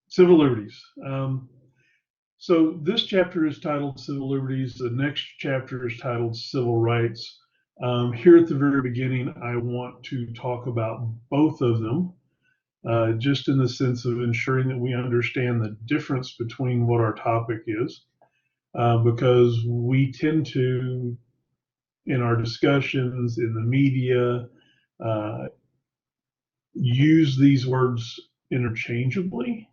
Civil liberties. So this chapter is titled Civil Liberties. The next chapter is titled Civil Rights. Here at the very beginning, I want to talk about both of them, just in the sense of ensuring that we understand the difference between what our topic is, because we tend to, in our discussions, in the media, use these words interchangeably.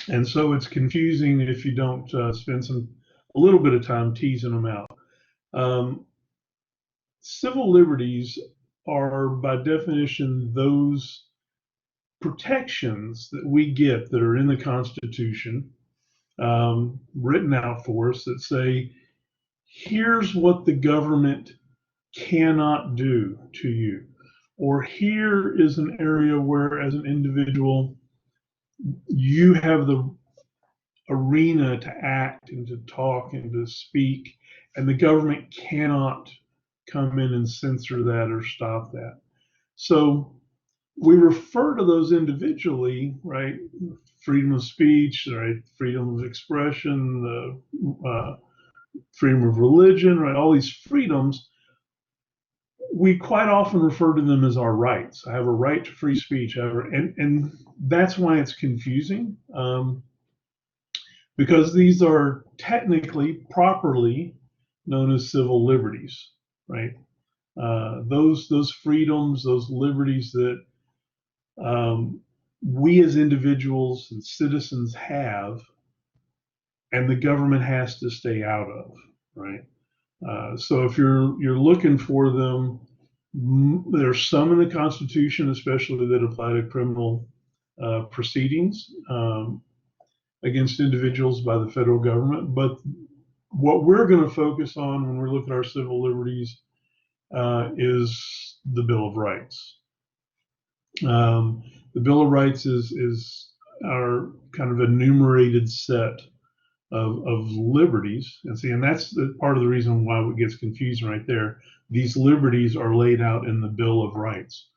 And so it's confusing if you don't spend a little bit of time teasing them out. Civil liberties are, by definition, those protections that we get that are in the Constitution, written out for us, that say, here's what the government cannot do to you, or here is an area where, as an individual, you have the arena to act and to talk and to speak, and the government cannot come in and censor that or stop that. So we refer to those individually, right? Freedom of speech, right? Freedom of expression, the freedom of religion, right? All these freedoms, we quite often refer to them as our rights. I have a right to free speech, and that's why it's confusing. Because these are technically, properly known as civil liberties, right? Those freedoms, those liberties that we as individuals and citizens have, and the government has to stay out of, right? So if you're looking for them, there's some in the Constitution, especially that apply to criminal proceedings against individuals by the federal government. But what we're going to focus on when we look at our civil liberties is the Bill of Rights. The Bill of Rights is our kind of enumerated set of liberties. And that's part of the reason why it gets confusing right there. These liberties are laid out in the Bill of Rights.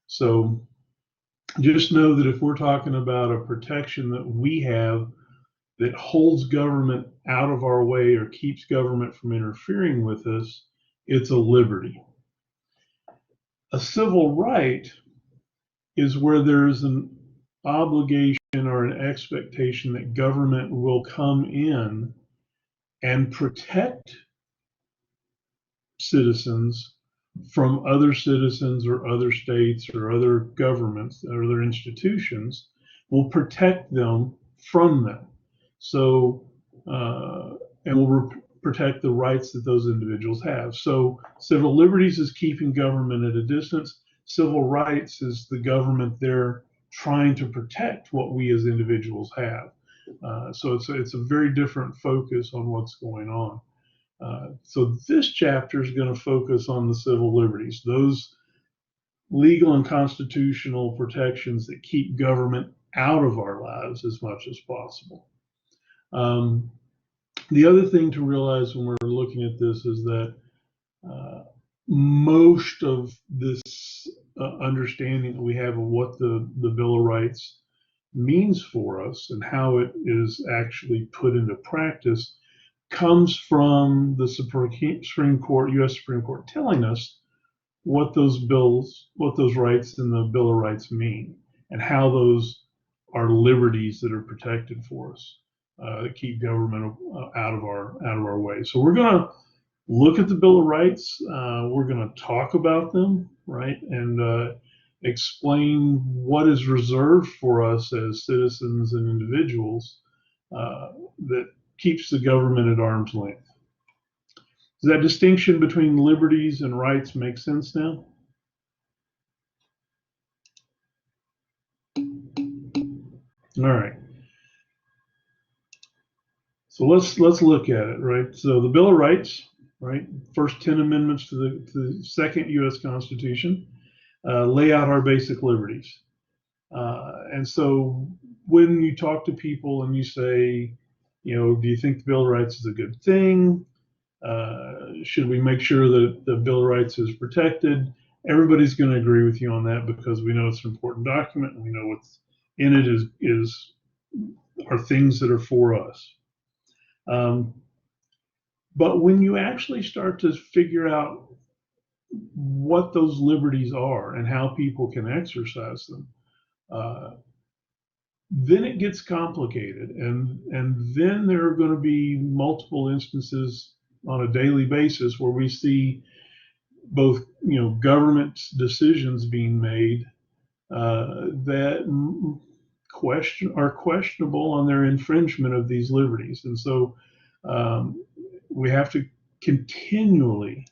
So just know that if we're talking about a protection that we have that holds government out of our way or keeps government from interfering with us, it's a liberty. A civil right is where there's an obligation or an expectation that government will come in and protect citizens from other citizens or other states or other governments or other institutions, will protect them from them. So, and will protect the rights that those individuals have. So civil liberties is keeping government at a distance. Civil rights is the government there trying to protect what we as individuals have. So it's a very different focus on what's going on. So this chapter is going to focus on the civil liberties, those legal and constitutional protections that keep government out of our lives as much as possible. The other thing to realize when we're looking at this is that most of this understanding that we have of what the Bill of Rights means for us and how it is actually put into practice comes from the Supreme Court, U.S. Supreme Court, telling us what those rights in the Bill of Rights mean, and how those are liberties that are protected for us, that keep government out of our way. So we're going to look at the Bill of Rights. We're going to talk about them, right, and explain what is reserved for us as citizens and individuals that keeps the government at arm's length. Does that distinction between liberties and rights make sense now? All right. So let's look at it, right? So the Bill of Rights, right? First 10 amendments to the second U.S. Constitution lay out our basic liberties. And so when you talk to people and you say, do you think the Bill of Rights is a good thing? Should we make sure that the Bill of Rights is protected? everybody's going to agree with you on that because we know it's an important document and we know what's in it are things that are for us. But when you actually start to figure out what those liberties are and how people can exercise them, then it gets complicated, and then there are going to be multiple instances on a daily basis where we see both government decisions being made that are questionable on their infringement of these liberties, and so we have to continually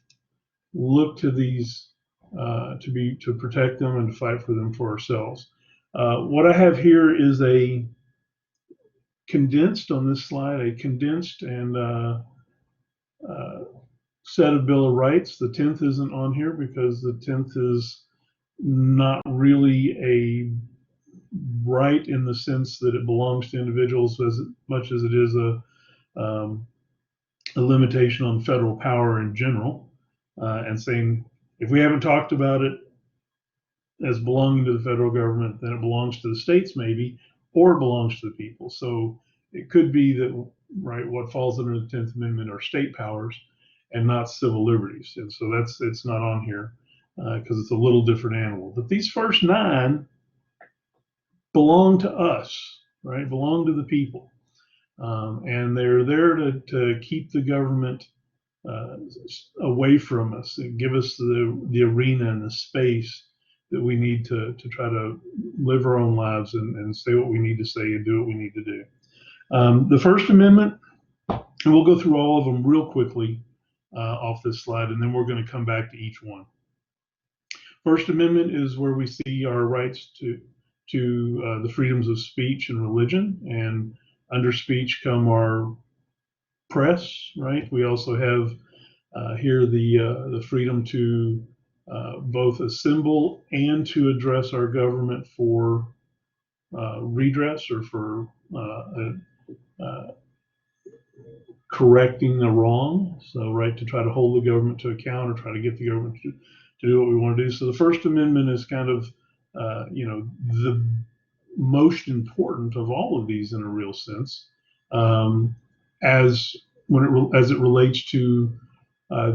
look to these to protect them and to fight for them for ourselves. What I have here is a condensed on this slide, a condensed and set of Bill of Rights. The 10th isn't on here because the 10th is not really a right in the sense that it belongs to individuals as much as it is a limitation on federal power in general, and saying if we haven't talked about it as belonging to the federal government, then it belongs to the states maybe, or it belongs to the people. So it could be that, right, what falls under the 10th Amendment are state powers and not civil liberties. And so it's not on here because it's a little different animal. But these first 9 belong to us, right, belong to the people. And they're there to keep the government away from us and give us the arena and the space that we need to try to live our own lives and say what we need to say and do what we need to do. The First Amendment, and we'll go through all of them real quickly off this slide, and then we're going to come back to each one. First Amendment is where we see our rights to the freedoms of speech and religion, and under speech come our press, right? We also have here the freedom to both assemble and to address our government for redress or for correcting the wrong. So, right, to try to hold the government to account or try to get the government to do what we want to do. So the First Amendment is kind of, the most important of all of these in a real sense, as it relates to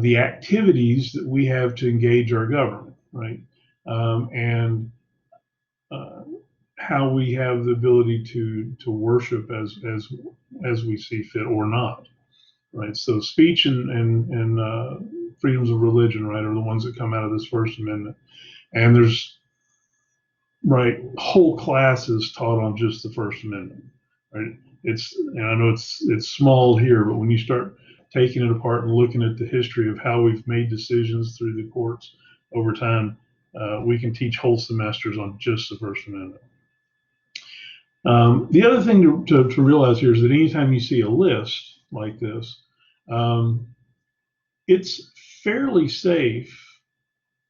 the activities that we have to engage our government, right? And how we have the ability to worship as we see fit or not, right? So speech and freedoms of religion, right, are the ones that come out of this First Amendment. And there's, right, whole classes taught on just the First Amendment, right? And I know it's small here, but when you start taking it apart and looking at the history of how we've made decisions through the courts over time, we can teach whole semesters on just the First Amendment. The other thing to realize here is that anytime you see a list like this, it's fairly safe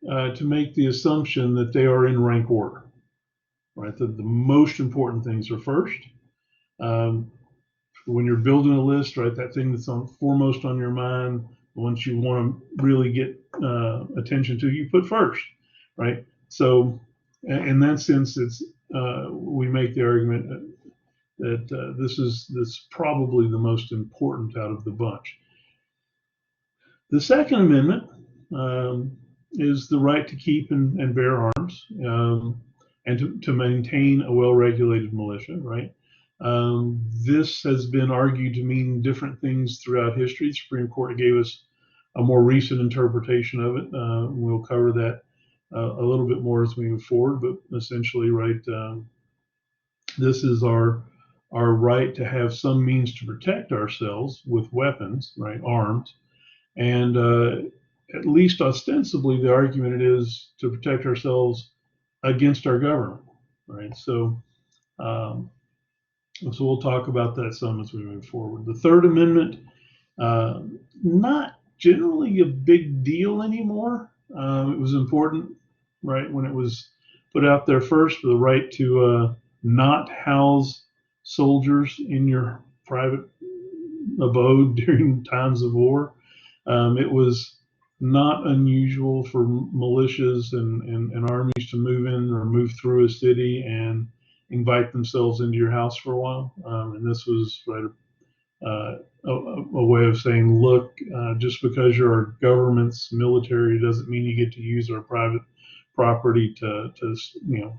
to make the assumption that they are in rank order, right? That the most important things are first. When you're building a list, right, that thing that's foremost on your mind, the ones you want to really get attention to, you put first, right? So in that sense, we make the argument that this is probably the most important out of the bunch. The Second Amendment is the right to keep and bear arms, and to maintain a well-regulated militia, right? This has been argued to mean different things throughout history. The Supreme Court gave us a more recent interpretation of it. We'll cover that a little bit more as we move forward, but essentially, right, this is our right to have some means to protect ourselves with weapons, right, arms, and at least ostensibly the argument is to protect ourselves against our government, right? So we'll talk about that some as we move forward. The Third Amendment, not generally a big deal anymore. It was important, right, when it was put out there first, for the right to not house soldiers in your private abode during times of war. It was not unusual for militias and armies to move in or move through a city and invite themselves into your house for a while. And this was right a way of saying, look, just because you're our government's military doesn't mean you get to use our private property to you know,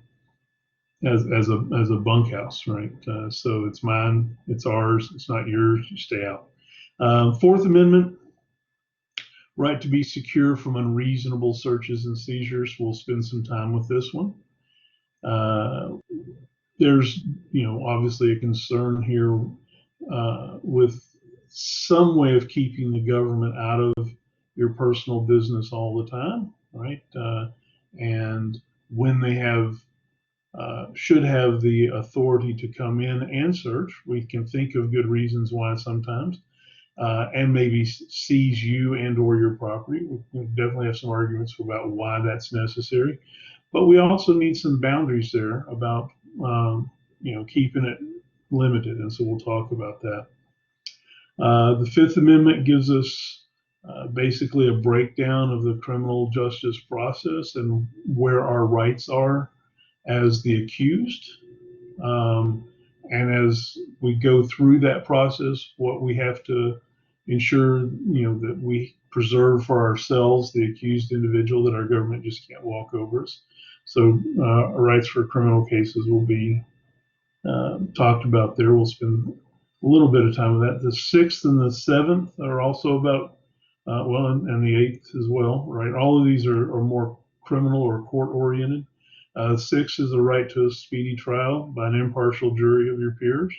as a bunkhouse, right? So it's mine, it's ours, it's not yours. You stay out. Fourth Amendment, right to be secure from unreasonable searches and seizures. We'll spend some time with this one. There's, obviously a concern here with some way of keeping the government out of your personal business all the time, right? And when they should have the authority to come in and search, we can think of good reasons why sometimes, and maybe seize you and or your property. We definitely have some arguments about why that's necessary, but we also need some boundaries there about keeping it limited, and so we'll talk about that. The Fifth Amendment gives us basically a breakdown of the criminal justice process and where our rights are as the accused. And as we go through that process, what we have to ensure, that we preserve for ourselves, the accused individual, that our government just can't walk over us. So our rights for criminal cases will be talked about there. We'll spend a little bit of time with that. The sixth and the seventh are also about, and the eighth as well, right? All of these are more criminal or court oriented. Six is the right to a speedy trial by an impartial jury of your peers.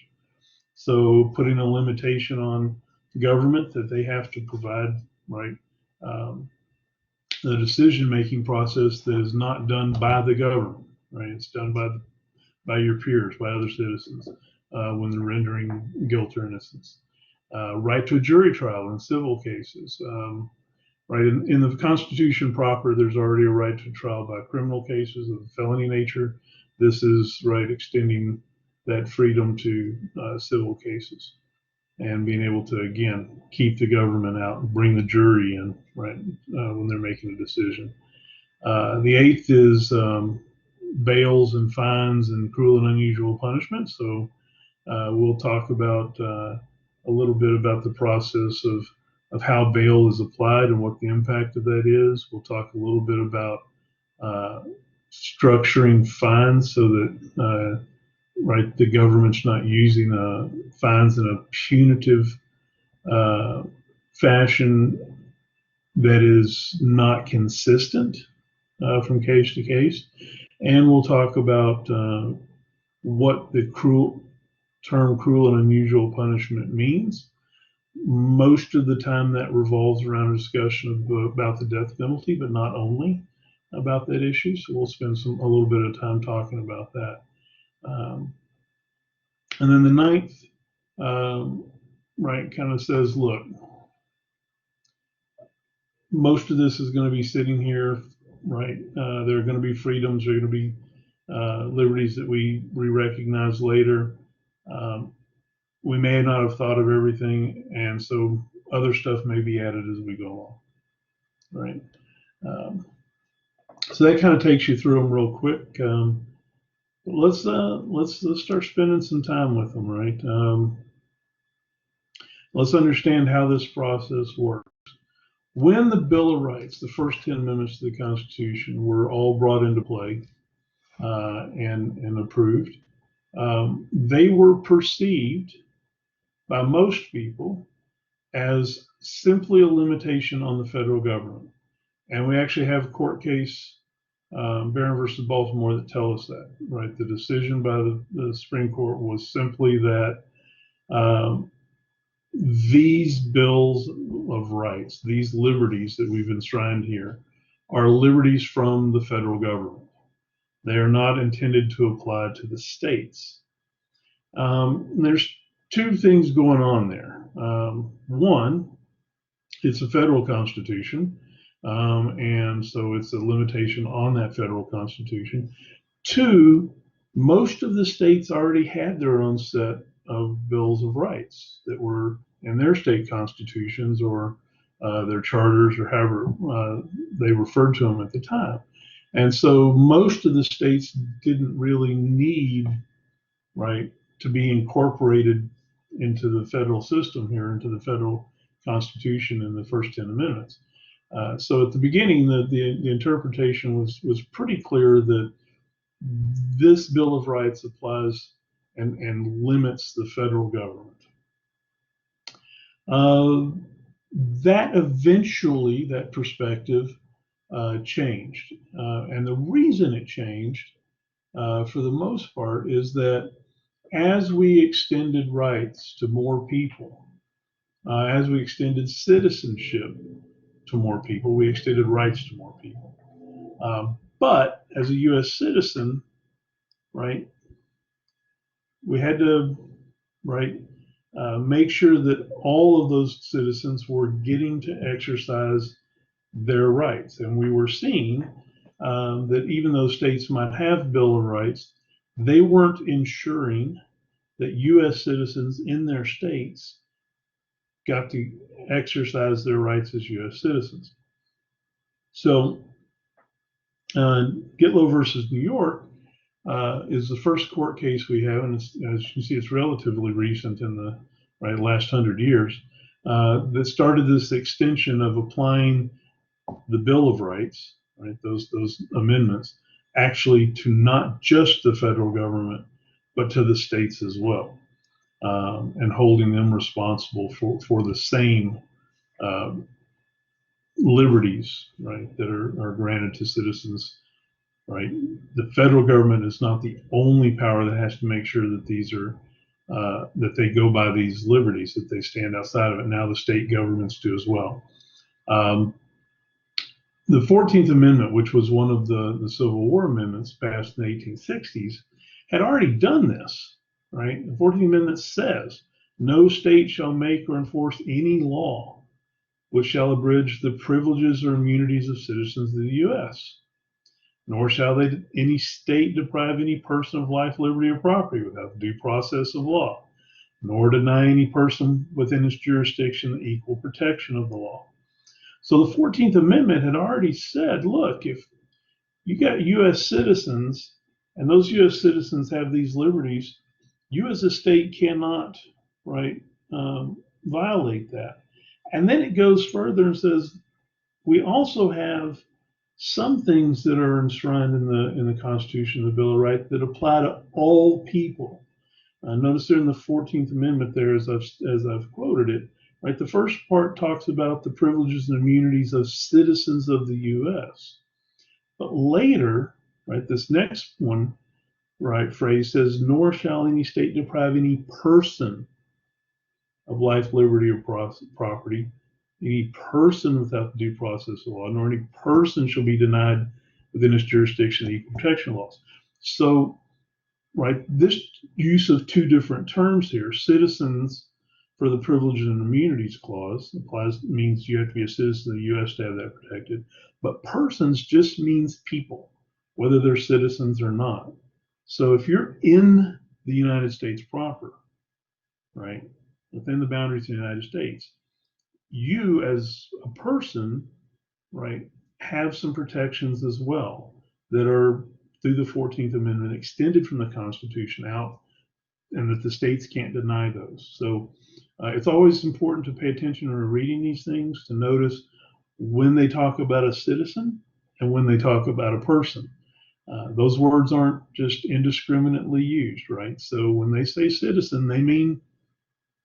So putting a limitation on government that they have to provide, right, the decision-making process that is not done by the government, right? It's done by your peers, by other citizens, when they're rendering guilt or innocence. Right to a jury trial in civil cases. Right, in the Constitution proper, there's already a right to trial by criminal cases of felony nature. This is right extending that freedom to civil cases and being able to, again, keep the government out and bring the jury in, right, when they're making a decision. The eighth is bails and fines and cruel and unusual punishment. So we'll talk about a little bit about the process of how bail is applied and what the impact of that is. We'll talk a little bit about structuring fines so that right, the government's not using fines in a punitive fashion that is not consistent from case to case. And we'll talk about what the term cruel and unusual punishment means. Most of the time that revolves around a discussion about the death penalty, but not only about that issue. So we'll spend a little bit of time talking about that. And then the ninth, right, kind of says, look, most of this is going to be sitting here, right? There are going to be freedoms, there are going to be liberties that we recognize later. We may not have thought of everything, and so other stuff may be added as we go along, right? So that kind of takes you through them real quick. Let's start spending some time with them, right? Let's understand how this process works. When the Bill of Rights, the first 10 amendments to the Constitution, were all brought into play and approved, they were perceived by most people as simply a limitation on the federal government. And we actually have a court case, Barron versus Baltimore, that tell us that, right? The decision by the Supreme Court was simply that these bills of rights, these liberties that we've enshrined here, are liberties from the federal government. They are not intended to apply to the states. There's two things going on there. One, it's a federal constitution, and so it's a limitation on that federal constitution. Two, most of the states already had their own set of bills of rights that were in their state constitutions or their charters, or however they referred to them at the time. And so most of the states didn't really need, right, to be incorporated into the federal system here, into the federal Constitution and the first 10 amendments. So at the beginning, the interpretation was pretty clear that this Bill of Rights applies and limits the federal government. That perspective changed. And the reason it changed, for the most part, is that as we extended rights to more people, as we extended citizenship to more people, we extended rights to more people. But as a U.S. citizen, right, we had to, right, make sure that all of those citizens were getting to exercise their rights. And we were seeing that even though states might have Bill of Rights, they weren't ensuring that U.S. citizens in their states got to exercise their rights as U.S. citizens. So Gitlow versus New York is the first court case we have, and as you can see, it's relatively recent in the last 100 years, that started this extension of applying the Bill of Rights, right, those amendments, actually to not just the federal government, but to the states as well, and holding them responsible for the same liberties, right, that are granted to citizens. Right, the federal government is not the only power that has to make sure that these are that they go by these liberties, that they stand outside of it. Now the state governments do as well. The 14th Amendment, which was one of the Civil War amendments passed in the 1860s, had already done this. Right, the 14th Amendment says, "No state shall make or enforce any law which shall abridge the privileges or immunities of citizens of the U.S. Nor shall any state deprive any person of life, liberty, or property without due process of law, nor deny any person within its jurisdiction the equal protection of the law." So the 14th Amendment had already said, look, if you got U.S. citizens and those U.S. citizens have these liberties, you as a state cannot, right, violate that. And then it goes further and says, we also have some things that are enshrined in the Constitution, the Bill of Rights, that apply to all people. Notice there in the 14th Amendment there, as I've quoted it, right, the first part talks about the privileges and immunities of citizens of the U.S. But later, right, this next one, right, phrase says, "Nor shall any state deprive any person of life, liberty, or property, any person without due process of law, nor any person shall be denied within its jurisdiction the equal protection laws." So, right, this use of two different terms here, citizens for the privileges and immunities clause means you have to be a citizen of the U.S. to have that protected, but persons just means people, whether they're citizens or not. So if you're in the United States proper, right, within the boundaries of the United States, you as a person, right, have some protections as well that are through the 14th Amendment extended from the Constitution out, and that the states can't deny those. So it's always important to pay attention when we're reading these things to notice when they talk about a citizen and when they talk about a person. Those words aren't just indiscriminately used, right? So when they say citizen, they mean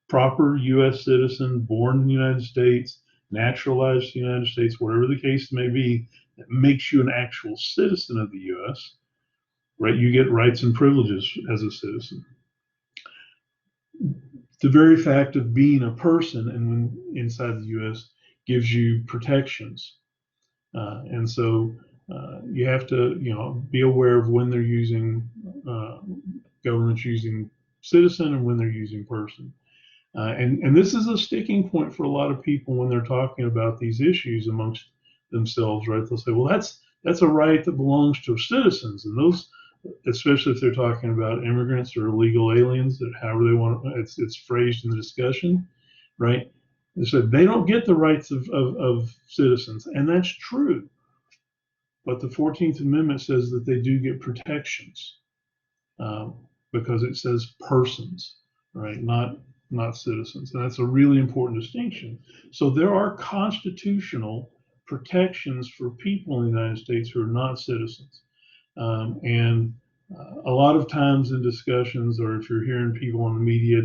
proper U.S. citizen, born in the United States, naturalized in the United States, whatever the case may be, that makes you an actual citizen of the U.S., right? You get rights and privileges as a citizen. The very fact of being a person and when inside the U.S. gives you protections. And so you have to, be aware of when they're using, governments using citizen and when they're using person. And this is a sticking point for a lot of people when they're talking about these issues amongst themselves, right? They'll say, well, that's a right that belongs to citizens, and those, especially if they're talking about immigrants or illegal aliens, that however they want, it's phrased in the discussion, right? They said they don't get the rights of citizens, and that's true. But the 14th Amendment says that they do get protections, um, because it says persons, right? Not citizens. And that's a really important distinction. So there are constitutional protections for people in the United States who are not citizens. And a lot of times in discussions, or if you're hearing people on the media,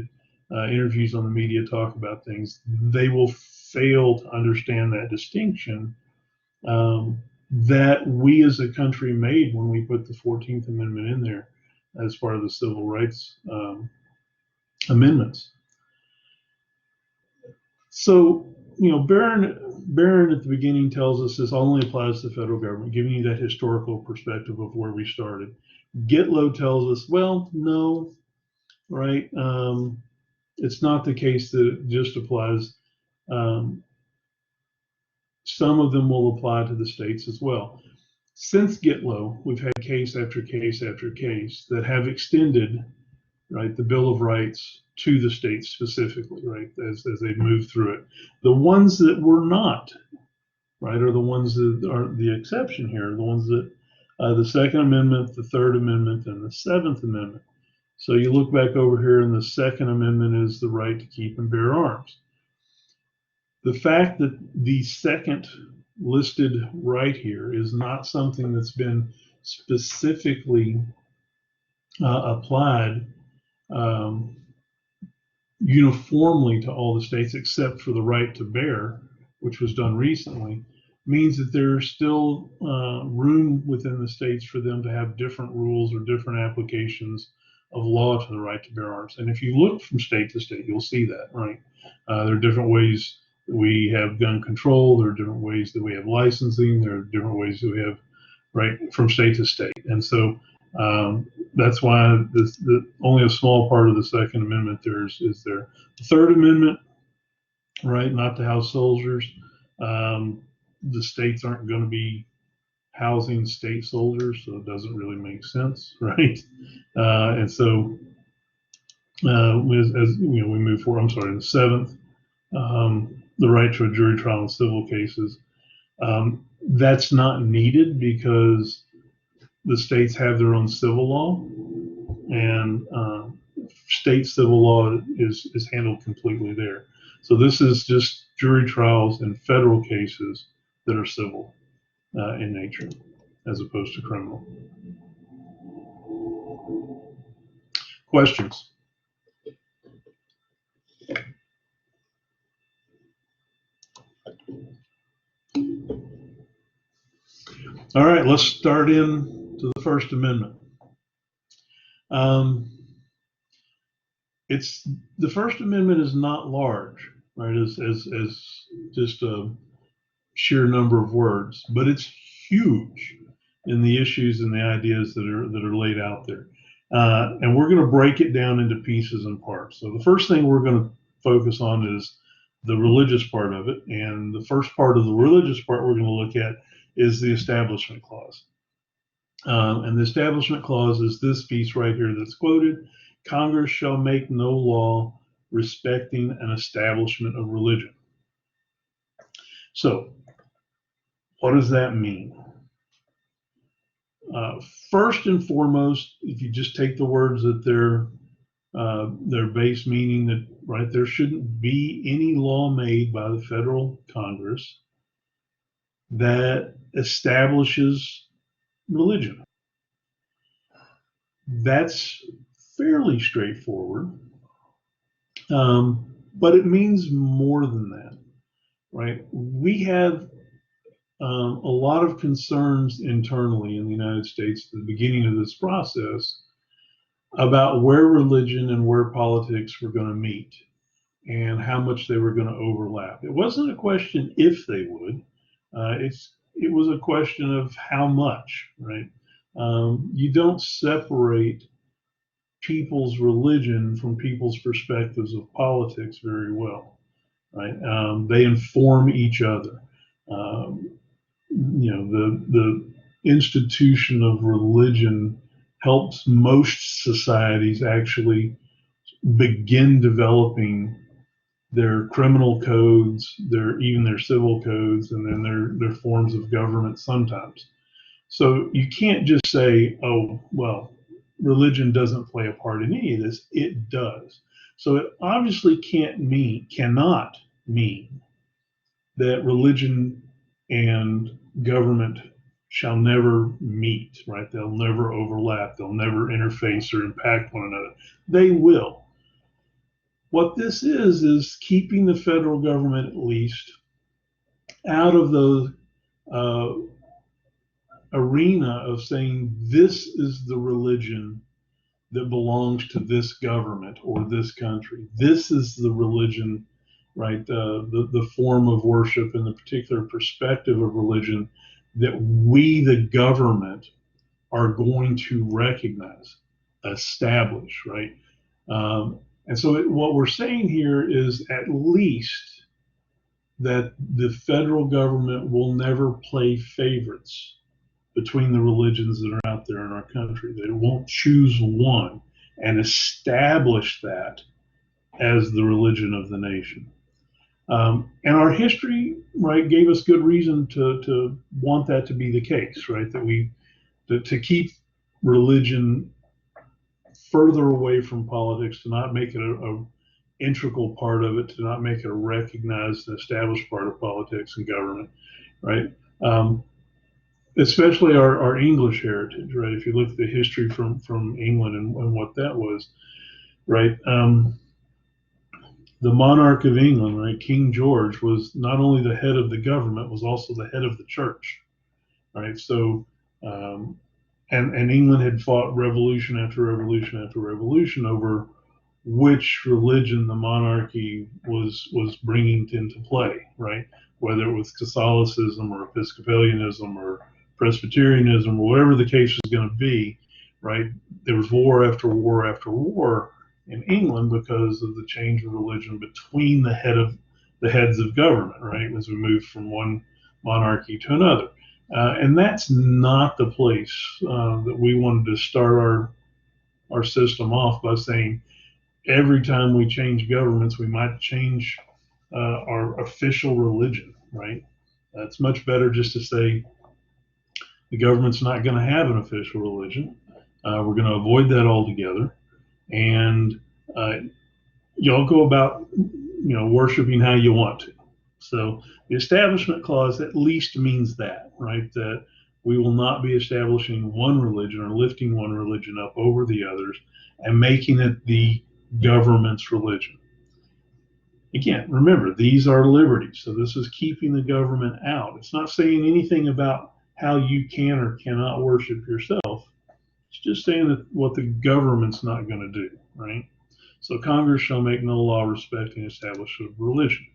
interviews on the media talk about things, they will fail to understand that distinction, that we as a country made when we put the 14th Amendment in there as part of the civil rights amendments. So, Barron at the beginning tells us this only applies to the federal government, giving you that historical perspective of where we started. Gitlow tells us, well, no, right? It's not the case that it just applies. Some of them will apply to the states as well. Since Gitlow, we've had case after case after case that have extended, right, the Bill of Rights to the states specifically, right, as they move through it. The ones that were not, right, are the ones that are the exception here, the ones that the Second Amendment, the Third Amendment, and the Seventh Amendment. So you look back over here, and the Second Amendment is the right to keep and bear arms. The fact that the second listed right here is not something that's been specifically applied uniformly to all the states except for the right to bear, which was done recently, means that there's still room within the states for them to have different rules or different applications of law to the right to bear arms. And if you look from state to state, you'll see that, right? There are different ways that we have gun control. There are different ways that we have licensing. There are different ways that we have, right, from state to state. And so that's why only a small part of the Second Amendment is there. The Third Amendment, right, not to house soldiers. The states aren't going to be housing state soldiers, so it doesn't really make sense, right? And so as we move forward, I'm sorry, the seventh, the right to a jury trial in civil cases. That's not needed because the states have their own civil law, and state civil law is handled completely there. So this is just jury trials in federal cases that are civil in nature, as opposed to criminal. Questions? All right, let's start into the First Amendment. The First Amendment is not large, right, as just a sheer number of words, but it's huge in the issues and the ideas that are laid out there. And we're going to break it down into pieces and parts. So the first thing we're going to focus on is the religious part of it. And the first part of the religious part we're going to look at is the Establishment Clause. And the Establishment Clause is this piece right here that's quoted: Congress shall make no law respecting an establishment of religion. So what does that mean? First and foremost, if you just take the words at their base meaning, that right, there shouldn't be any law made by the federal Congress that establishes religion. That's fairly straightforward, but it means more than that, right? We have a lot of concerns internally in the United States at the beginning of this process about where religion and where politics were going to meet and how much they were going to overlap. It wasn't a question if they would. It was a question of how much, right? You don't separate people's religion from people's perspectives of politics very well, right? They inform each other. The institution of religion helps most societies actually begin developing their criminal codes, even their civil codes, and then their forms of government sometimes. So you can't just say, oh, well, religion doesn't play a part in any of this. It does. So it obviously cannot mean that religion and government shall never meet, right? They'll never overlap. They'll never interface or impact one another. They will. What this is keeping the federal government at least out of the uh, arena of saying this is the religion that belongs to this government or this country. This is the religion, right? The form of worship and the particular perspective of religion that we, the government, are going to recognize, establish, right? And so what we're saying here is at least that the federal government will never play favorites between the religions that are out there in our country. They won't choose one and establish that as the religion of the nation. And our history, right, gave us good reason to want that to be the case, right? To keep religion further away from politics, to not make it a integral part of it, to not make it a recognized and established part of politics and government, right? Especially our English heritage, right? If you look at the history from England and what that was, right? The monarch of England, right? King George was not only the head of the government, was also the head of the church, right? So, and England had fought revolution after revolution after revolution over which religion the monarchy was bringing into play, right? Whether it was Catholicism or Episcopalianism or Presbyterianism or whatever the case was going to be, right? There was war after war after war in England because of the change of religion between the heads of government, right? As we moved from one monarchy to another, and that's not the place that we wanted to start our system off by saying every time we change governments, we might change our official religion, right? It's much better just to say the government's not going to have an official religion. We're going to avoid that altogether, and uh, y'all go about, worshiping how you want to. So the Establishment Clause at least means that, right? That we will not be establishing one religion or lifting one religion up over the others and making it the government's religion. Again, remember, these are liberties. So this is keeping the government out. It's not saying anything about how you can or cannot worship yourself. It's just saying that what the government's not going to do, right? So Congress shall make no law respecting establishment of religion.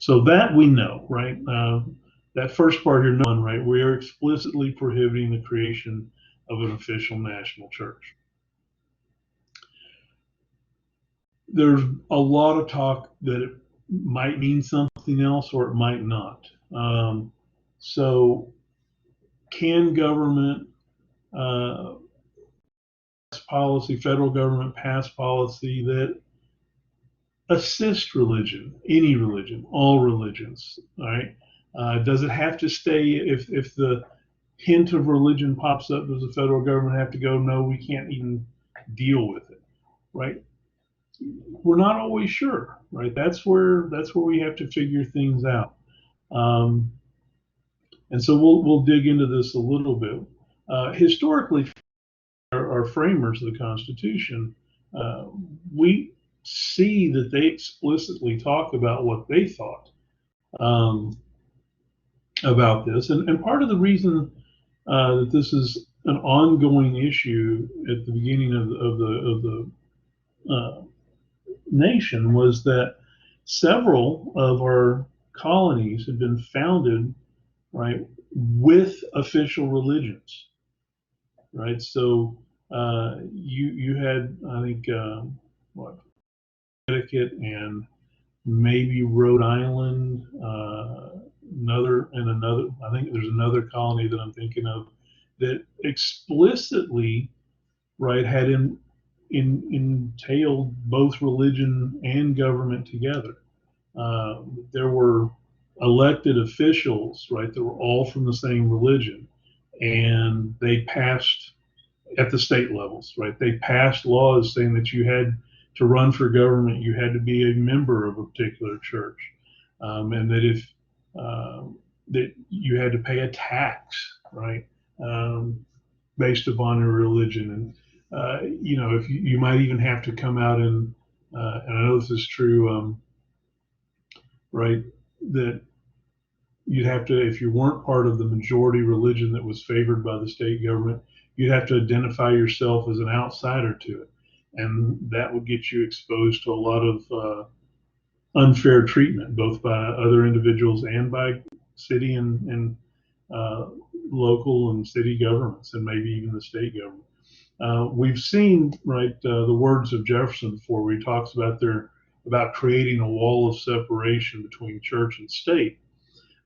So that we know, right? That first part here, none, right? We are explicitly prohibiting the creation of an official national church. There's a lot of talk that it might mean something else or it might not. So can government policy, federal government pass policy that assist religion, any religion, all religions, all right? Does it have to stay if the hint of religion pops up, does the federal government have to go, no, we can't even deal with it, right? We're not always sure, right? That's where we have to figure things out. And so we'll dig into this a little bit. Historically, our framers of the Constitution, we see that they explicitly talk about what they thought about this, and part of the reason that this is an ongoing issue at the beginning of the nation was that several of our colonies had been founded, right, with official religions, right? So you had, I think, what, Connecticut and maybe Rhode Island, I think there's another colony that I'm thinking of that explicitly, right, had entailed both religion and government together. There were elected officials, right, that were all from the same religion, and they passed at the state levels, right? They passed laws saying that you had to run for government, you had to be a member of a particular church, and that if that you had to pay a tax, right, based upon your religion, and if you might even have to come out and I know this is true, right, that you'd have to, if you weren't part of the majority religion that was favored by the state government, you'd have to identify yourself as an outsider to it. And that would get you exposed to a lot of unfair treatment, both by other individuals and by city and local and city governments, and maybe even the state government. We've seen, right, the words of Jefferson before, where he talks about creating a wall of separation between church and state.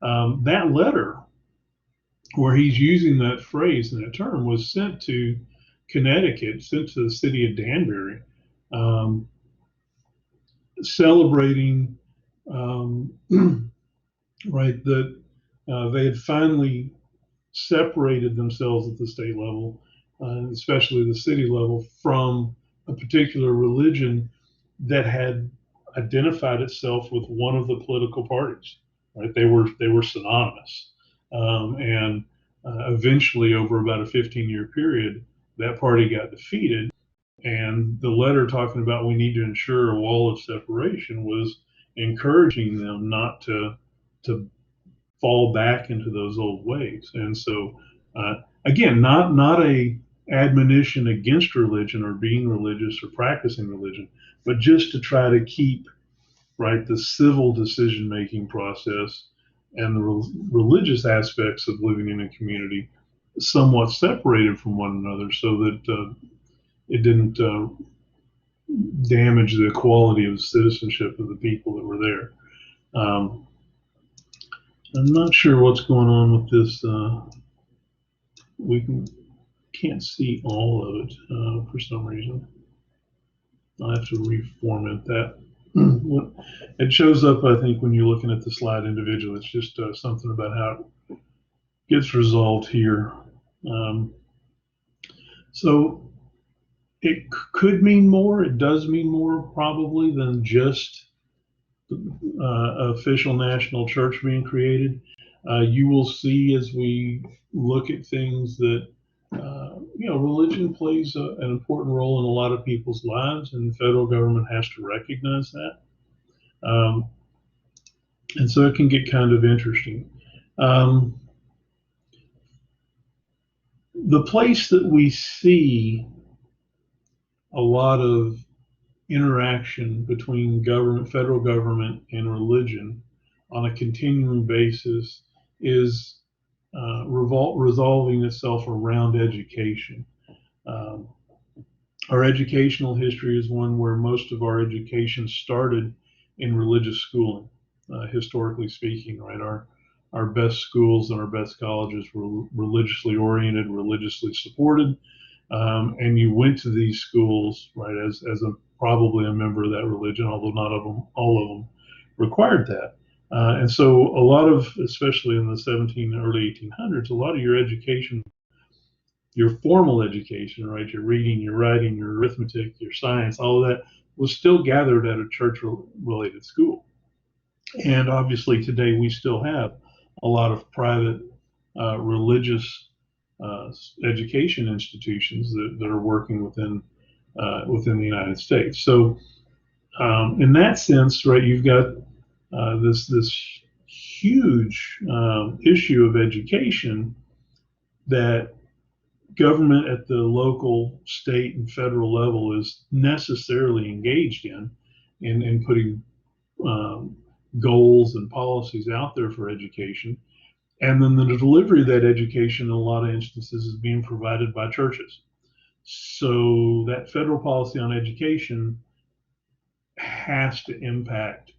That letter, where he's using that phrase and that term, was sent to Connecticut, sent to the city of Danbury, celebrating, right, that they had finally separated themselves at the state level, especially the city level, from a particular religion that had identified itself with one of the political parties. Right, they were synonymous, and eventually, over about a 15-year period, that party got defeated. And the letter talking about we need to ensure a wall of separation was encouraging them not to fall back into those old ways. And so, again, not a admonition against religion or being religious or practicing religion, but just to try to keep, right, the civil decision-making process and the religious aspects of living in a community somewhat separated from one another, so that it didn't damage the quality of citizenship of the people that were there. I'm not sure what's going on with this. Can't see all of it for some reason. I'll have to reformat that. It shows up, I think, when you're looking at the slide individually. It's just something about how it gets resolved here. So it could mean more. It does mean more, probably, than just official national church being created. You will see, as we look at things, that religion plays an important role in a lot of people's lives, and the federal government has to recognize that. And so it can get kind of interesting. The place that we see a lot of interaction between federal government, and religion on a continuing basis is resolving itself around education. Our educational history is one where most of our education started in religious schooling, historically speaking, right? Our best schools and our best colleges were religiously oriented, religiously supported, and you went to these schools, right, as probably a member of that religion, although not all of them required that. And so a lot of, especially in the early 1800s, a lot of your education, your formal education, right, your reading, your writing, your arithmetic, your science, all of that was still gathered at a church-related school. And obviously today we still have a lot of private religious education institutions that are working within the United States. So in that sense, right, you've got this huge issue of education that government at the local, state, and federal level is necessarily engaged in putting goals and policies out there for education. And then the delivery of that education in a lot of instances is being provided by churches. So that federal policy on education has to impact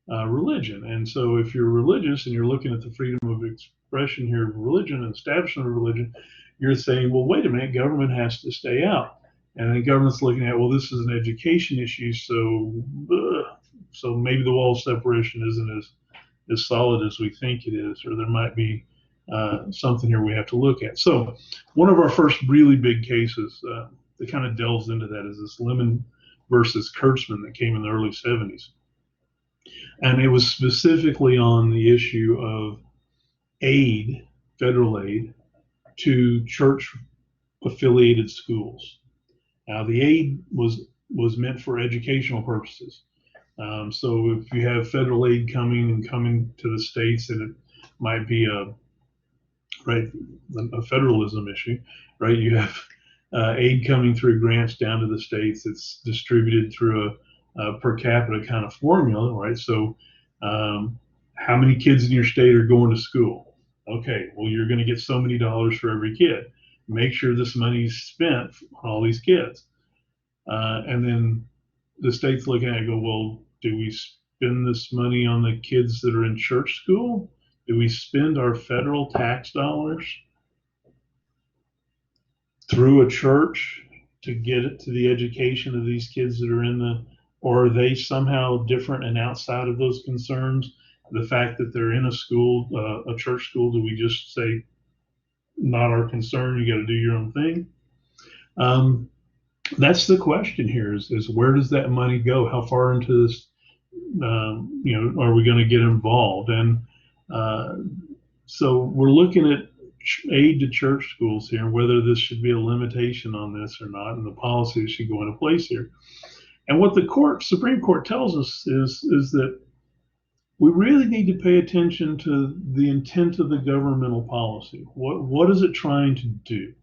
religion. And so if you're religious and you're looking at the freedom of expression here of religion and establishment of religion, you're saying, well, wait a minute, government has to stay out. And the government's looking at, well, this is an education issue, so maybe the wall of separation isn't as solid as we think it is, or there might be something here we have to look at. So one of our first really big cases that kind of delves into that is this Lemon versus Kurtzman that came in the early 70s. And it was specifically on the issue of aid, federal aid, to church affiliated schools. Now, the aid was meant for educational purposes. So if you have federal aid coming to the states, and it might be a federalism issue, right? You have aid coming through grants down to the states. It's distributed through a per capita kind of formula, right? So how many kids in your state are going to school? Okay, well, you're going to get so many dollars for every kid. Make sure this money's spent on all these kids. And then the state's looking at it and go, well, do we spend this money on the kids that are in church school? Do we spend our federal tax dollars through a church to get it to the education of these kids that are or are they somehow different and outside of those concerns? The fact that they're in a school, a church school, do we just say, not our concern, you got to do your own thing? That's the question here is where does that money go? How far into this, are we going to get involved? And so we're looking at aid to church schools here, whether this should be a limitation on this or not, and the policy that should go into place here. And what the Supreme Court tells us is that we really need to pay attention to the intent of the governmental policy. What is it trying to do?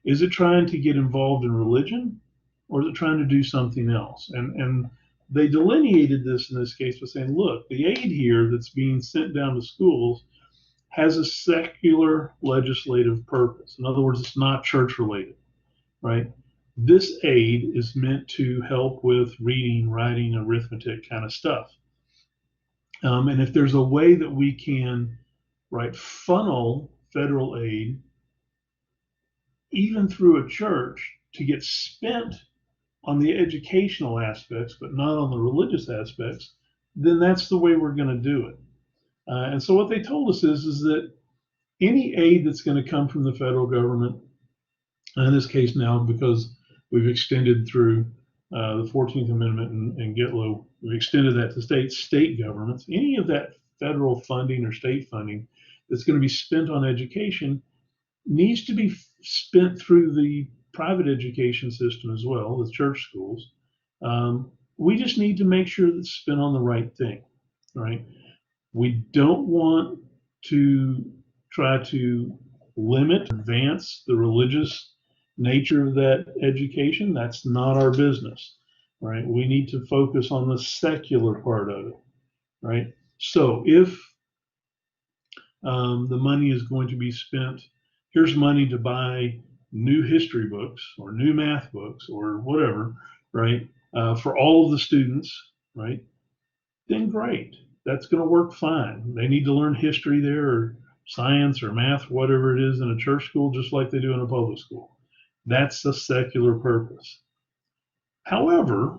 Is it trying to get involved in religion, or is it trying to do something else? And they delineated this in this case by saying, look, the aid here that's being sent down to schools has a secular legislative purpose. In other words, it's not church related, right? This aid is meant to help with reading, writing, arithmetic kind of stuff. And if there's a way that we can, funnel federal aid even through a church to get spent on the educational aspects, but not on the religious aspects, then that's the way we're going to do it. And so what they told us is that any aid that's going to come from the federal government, in this case now, because we've extended through the 14th Amendment and GetLow, we've extended that to state governments, any of that federal funding or state funding that's going to be spent on education needs to be spent through the private education system as well, the church schools. We just need to make sure that it's spent on the right thing, right? We don't want to try to limit, advance the religious nature of that education. That's not our business, right? We need to focus on the secular part of it, right? So if the money is going to be spent, here's money to buy new history books or new math books or whatever, right? For all of the students, right? Then great. That's going to work fine. They need to learn history there or science or math, whatever it is in a church school, just like they do in a public school. That's a secular purpose. However,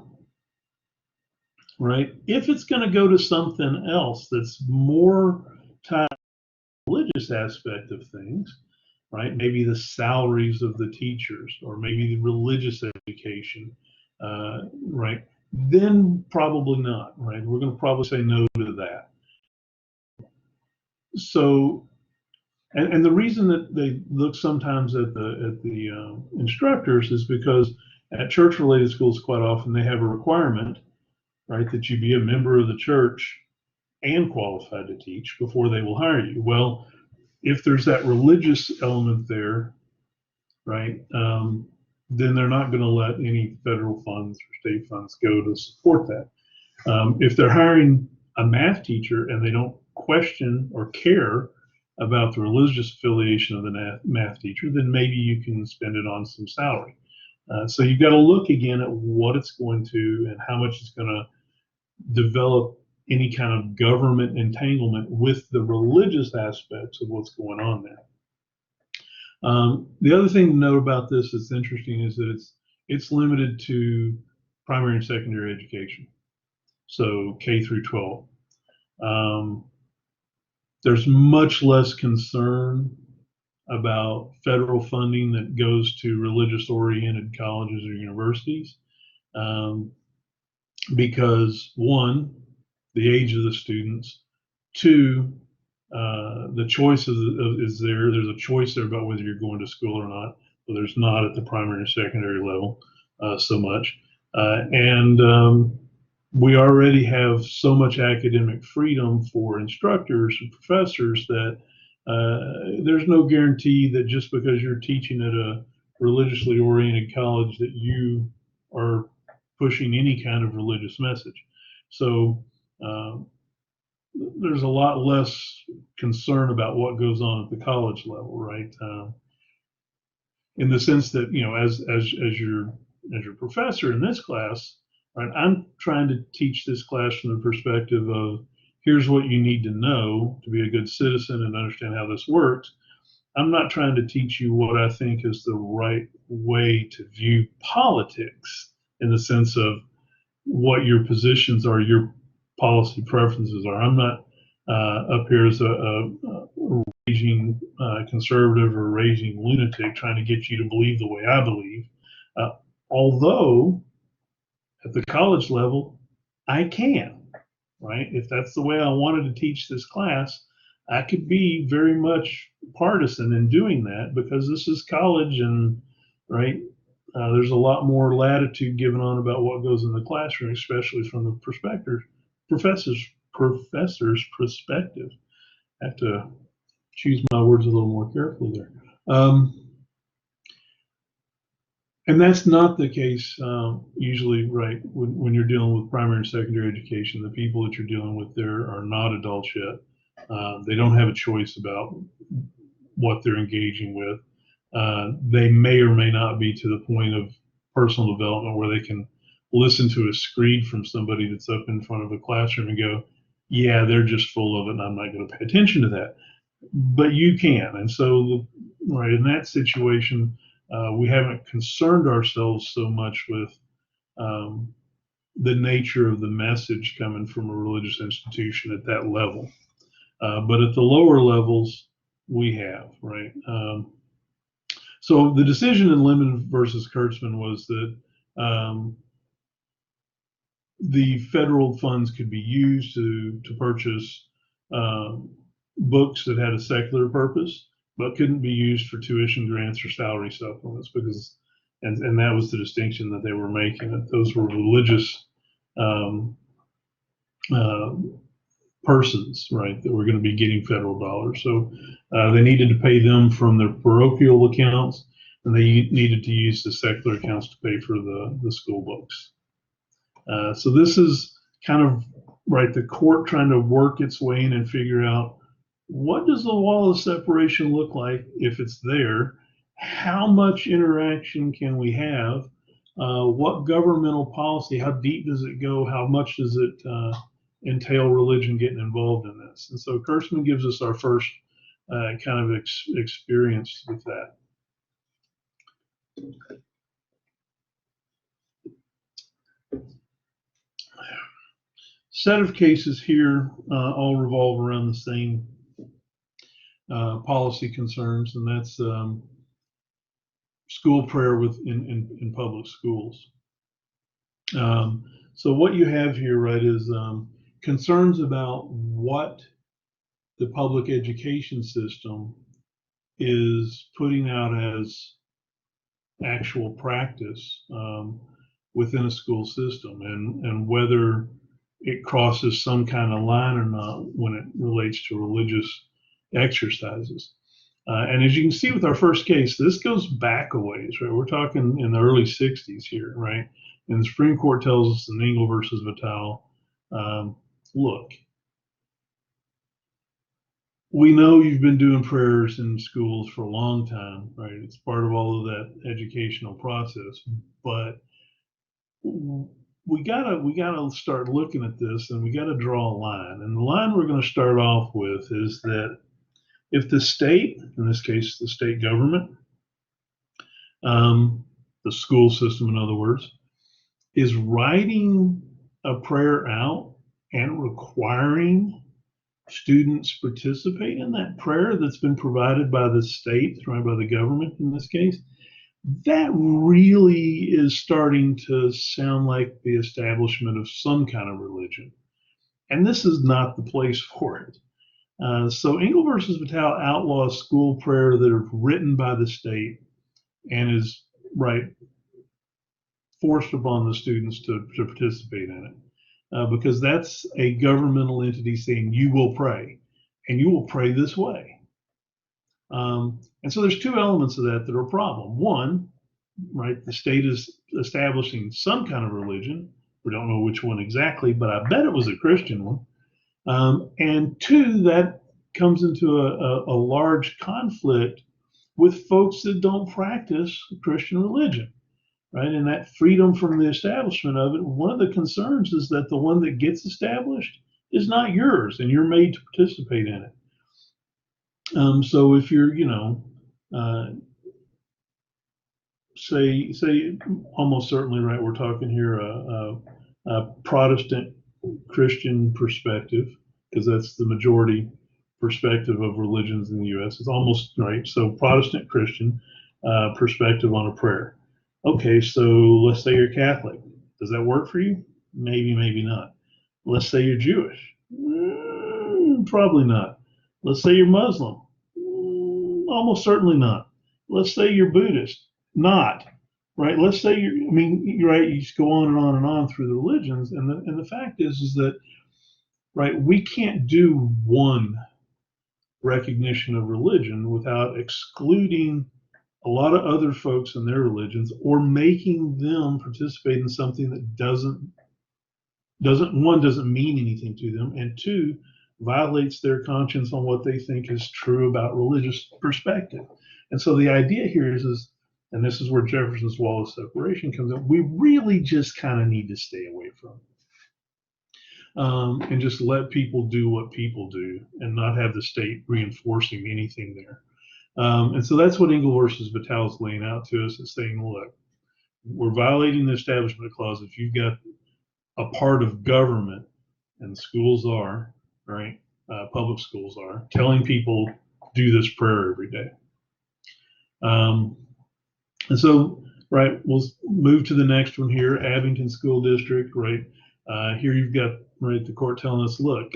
right, if it's going to go to something else that's more tied to the religious aspect of things, right, maybe the salaries of the teachers or maybe the religious education, right, then probably not, right? We're going to probably say no to that. So, and the reason that they look sometimes at the instructors is because at church-related schools, quite often they have a requirement, right, that you be a member of the church and qualified to teach before they will hire you. Well, if there's that religious element there, right, then they're not going to let any federal funds or state funds go to support that. If they're hiring a math teacher and they don't question or care about the religious affiliation of the math teacher, then maybe you can spend it on some salary. So you've got to look again at what it's going to and how much it's going to develop any kind of government entanglement with the religious aspects of what's going on there. The other thing to note about this that's interesting is that it's limited to primary and secondary education, so K through 12. There's much less concern about federal funding that goes to religious-oriented colleges or universities, because one, the age of the students, two, the choice is there. There's a choice there about whether you're going to school or not. But there's not at the primary and secondary level so much. And we already have so much academic freedom for instructors and professors that there's no guarantee that just because you're teaching at a religiously oriented college that you are pushing any kind of religious message. So there's a lot less concern about what goes on at the college level, right? In the sense that, you know, as your professor in this class, right, I'm trying to teach this class from the perspective of here's what you need to know to be a good citizen and understand how this works. I'm not trying to teach you what I think is the right way to view politics in the sense of what your positions are, your policy preferences are. I'm not up here as a raging conservative or raging lunatic trying to get you to believe the way I believe. Although at the college level, I can, right? If that's the way I wanted to teach this class, I could be very much partisan in doing that because this is college and, right, there's a lot more latitude given on about what goes in the classroom, especially from the professor's perspective. I have to choose my words a little more carefully there. And that's not the case usually, right, when you're dealing with primary and secondary education. The people that you're dealing with there are not adults yet. They don't have a choice about what they're engaging with. They may or may not be to the point of personal development where they can listen to a screed from somebody that's up in front of a classroom and go, yeah, they're just full of it and I'm not going to pay attention to that. But you can. And so, right, in that situation, we haven't concerned ourselves so much with the nature of the message coming from a religious institution at that level. But at the lower levels, we have, right? So the decision in Lemon versus Kurtzman was that the federal funds could be used to purchase books that had a secular purpose, but couldn't be used for tuition grants or salary supplements because, and that was the distinction that they were making, that those were religious persons, right, that were going to be getting federal dollars. So they needed to pay them from their parochial accounts, and they needed to use the secular accounts to pay for the school books. So this is kind of, right, the court trying to work its way in and figure out what does the wall of separation look like if it's there? How much interaction can we have? What governmental policy, how deep does it go? How much does it entail religion getting involved in this? And so Kurtzman gives us our first kind of experience with that. Set of cases here all revolve around the same policy concerns, and that's school prayer in public schools. So what you have here, right, is concerns about what the public education system is putting out as actual practice within a school system, and whether it crosses some kind of line or not when it relates to religious exercises. And as you can see with our first case, this goes back a ways, right? We're talking in the early 60s here, right? And the Supreme Court tells us in Engel versus Vitale, look, we know you've been doing prayers in schools for a long time, right? It's part of all of that educational process, but we gotta start looking at this, and we gotta draw a line. And the line we're going to start off with is that if the state, in this case the state government, the school system, in other words, is writing a prayer out and requiring students participate in that prayer that's been provided by the state, right, by the government in this case. That really is starting to sound like the establishment of some kind of religion. And this is not the place for it. So Engel versus Vitale outlaws school prayer that are written by the state and is right forced upon the students to participate in it, because that's a governmental entity saying you will pray and you will pray this way. And so there's two elements of that are a problem. One, right, the state is establishing some kind of religion. We don't know which one exactly, but I bet it was a Christian one. And two, that comes into a large conflict with folks that don't practice Christian religion, right? And that freedom from the establishment of it, one of the concerns is that the one that gets established is not yours and you're made to participate in it. So if you're, say almost certainly, right, we're talking here a Protestant Christian perspective, because that's the majority perspective of religions in the U.S. It's almost right. So Protestant Christian perspective on a prayer. Okay, so let's say you're Catholic. Does that work for you? Maybe, maybe not. Let's say you're Jewish. Probably not. Let's say you're Muslim. Almost certainly not. Let's say you're Buddhist. Not. Right? Let's say you're right, you just go on and on and on through the religions. And the fact is that, right, we can't do one recognition of religion without excluding a lot of other folks in their religions, or making them participate in something that doesn't mean anything to them, and two, violates their conscience on what they think is true about religious perspective. And so the idea here is and this is where Jefferson's wall of separation comes in, we really just kind of need to stay away from it. And just let people do what people do and not have the state reinforcing anything there. And so that's what Engel versus Vitale is laying out to us. It's saying, look, we're violating the Establishment Clause if you've got a part of government, and schools are, right, public schools are, telling people do this prayer every day. And so, right, we'll move to the next one here, Abington School District, right? Here you've got, right, the court telling us, look,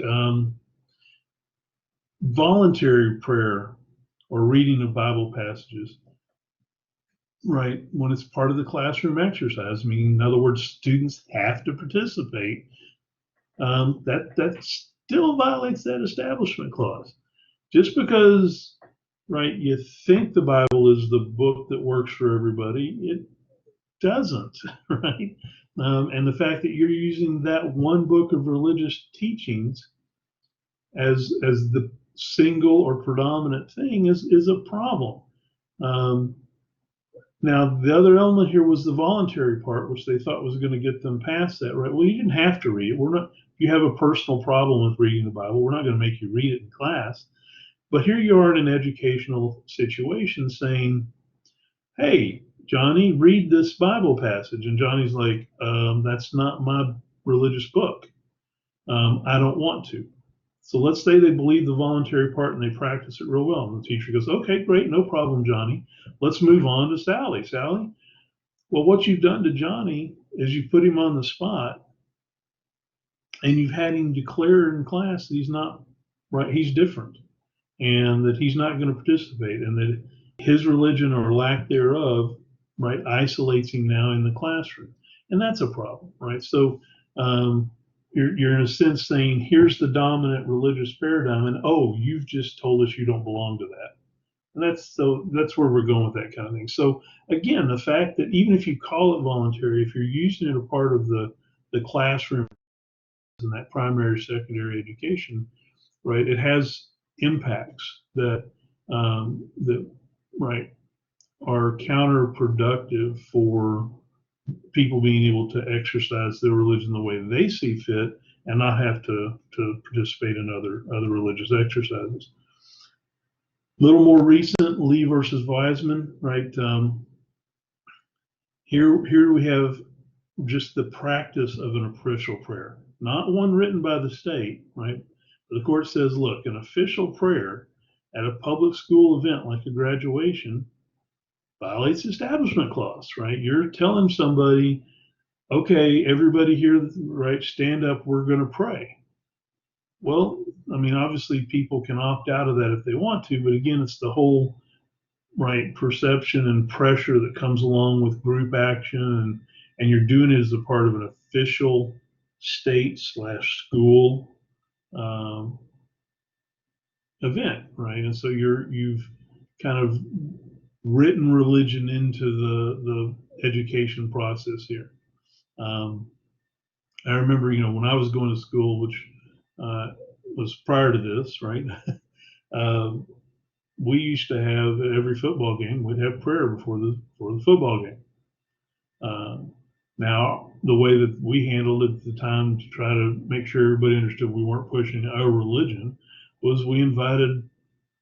voluntary prayer or reading of Bible passages, right, when it's part of the classroom exercise, meaning, in other words, students have to participate, that still violates that Establishment Clause. Just because, right, you think the Bible is the book that works for everybody, it doesn't, right? And the fact that you're using that one book of religious teachings as the single or predominant thing is a problem. Now, the other element here was the voluntary part, which they thought was going to get them past that, right? Well, you didn't have to read it. If you have a personal problem with reading the Bible, we're not going to make you read it in class. But here you are in an educational situation saying, hey, Johnny, read this Bible passage. And Johnny's like, that's not my religious book. I don't want to. So let's say they believe the voluntary part and they practice it real well. And the teacher goes, okay, great, no problem, Johnny. Let's move on to Sally. Sally, well, what you've done to Johnny is you put him on the spot and you've had him declare in class that he's not right, he's different, and that he's not going to participate, and that his religion or lack thereof, right, isolates him now in the classroom. And that's a problem, right? So you're in a sense saying, here's the dominant religious paradigm, and oh, you've just told us you don't belong to that. And that's where we're going with that kind of thing. So again, the fact that even if you call it voluntary, if you're using it a part of the classroom and that primary, secondary education, right, it has impacts that right, are counterproductive for people being able to exercise their religion the way they see fit and not have to participate in other religious exercises. A little more recent, Lee versus Wiseman, right? Here we have just the practice of an official prayer, not one written by the state, right? The court says, look, an official prayer at a public school event like a graduation violates the establishment clause, right? You're telling somebody, okay, everybody here, right, stand up, we're going to pray. Well, I mean, obviously people can opt out of that if they want to, but again, it's the whole right perception and pressure that comes along with group action, and you're doing it as a part of an official state slash school um, event, right? And so you've kind of written religion into the education process here. Um, I remember, when I was going to school, which was prior to this, right? uh, we used to have at every football game, we'd have prayer before the football game. Uh, Now, the way that we handled it at the time to try to make sure everybody understood we weren't pushing our religion was we invited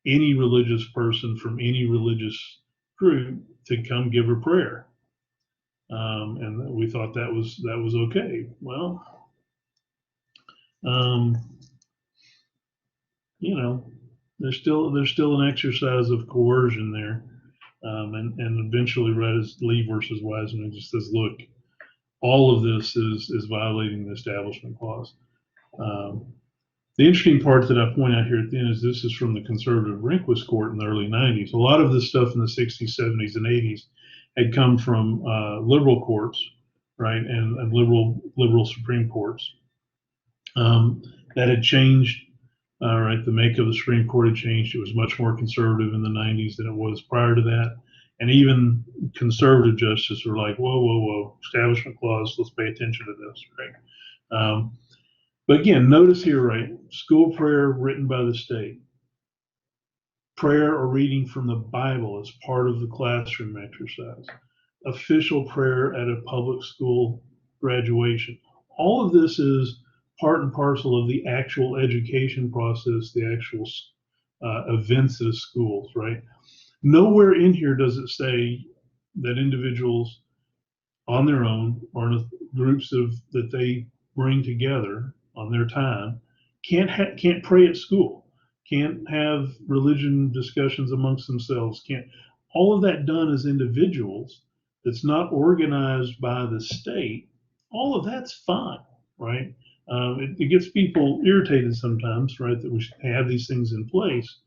any religious person from any religious group to come give a prayer. And we thought that was okay. Well, um, you know, there's still an exercise of coercion there, and eventually, right as Lee versus Wiseman just says, look, all of this is violating the Establishment Clause. Um, the interesting part that I point out here at the end is this is from the conservative Rehnquist court in the early 90s. A lot of this stuff in the 60s, 70s, and 80s had come from liberal courts, right, and liberal Supreme Courts that had changed. Right, the make of the Supreme Court had changed. It was much more conservative in the 90s than it was prior to that. And even conservative justices were like, whoa, whoa, whoa, Establishment Clause, let's pay attention to this, right? But again, notice here, right, school prayer written by the state, prayer or reading from the Bible as part of the classroom exercise, official prayer at a public school graduation. All of this is part and parcel of the actual education process, the actual events at schools, right? Nowhere in here does it say that individuals on their own or in groups that they bring together on their time can't pray at school, can't have religion discussions amongst themselves, can't all of that done as individuals. That's not organized by the state. All of that's fine, right? It gets people irritated sometimes, right, that we should have these things in place.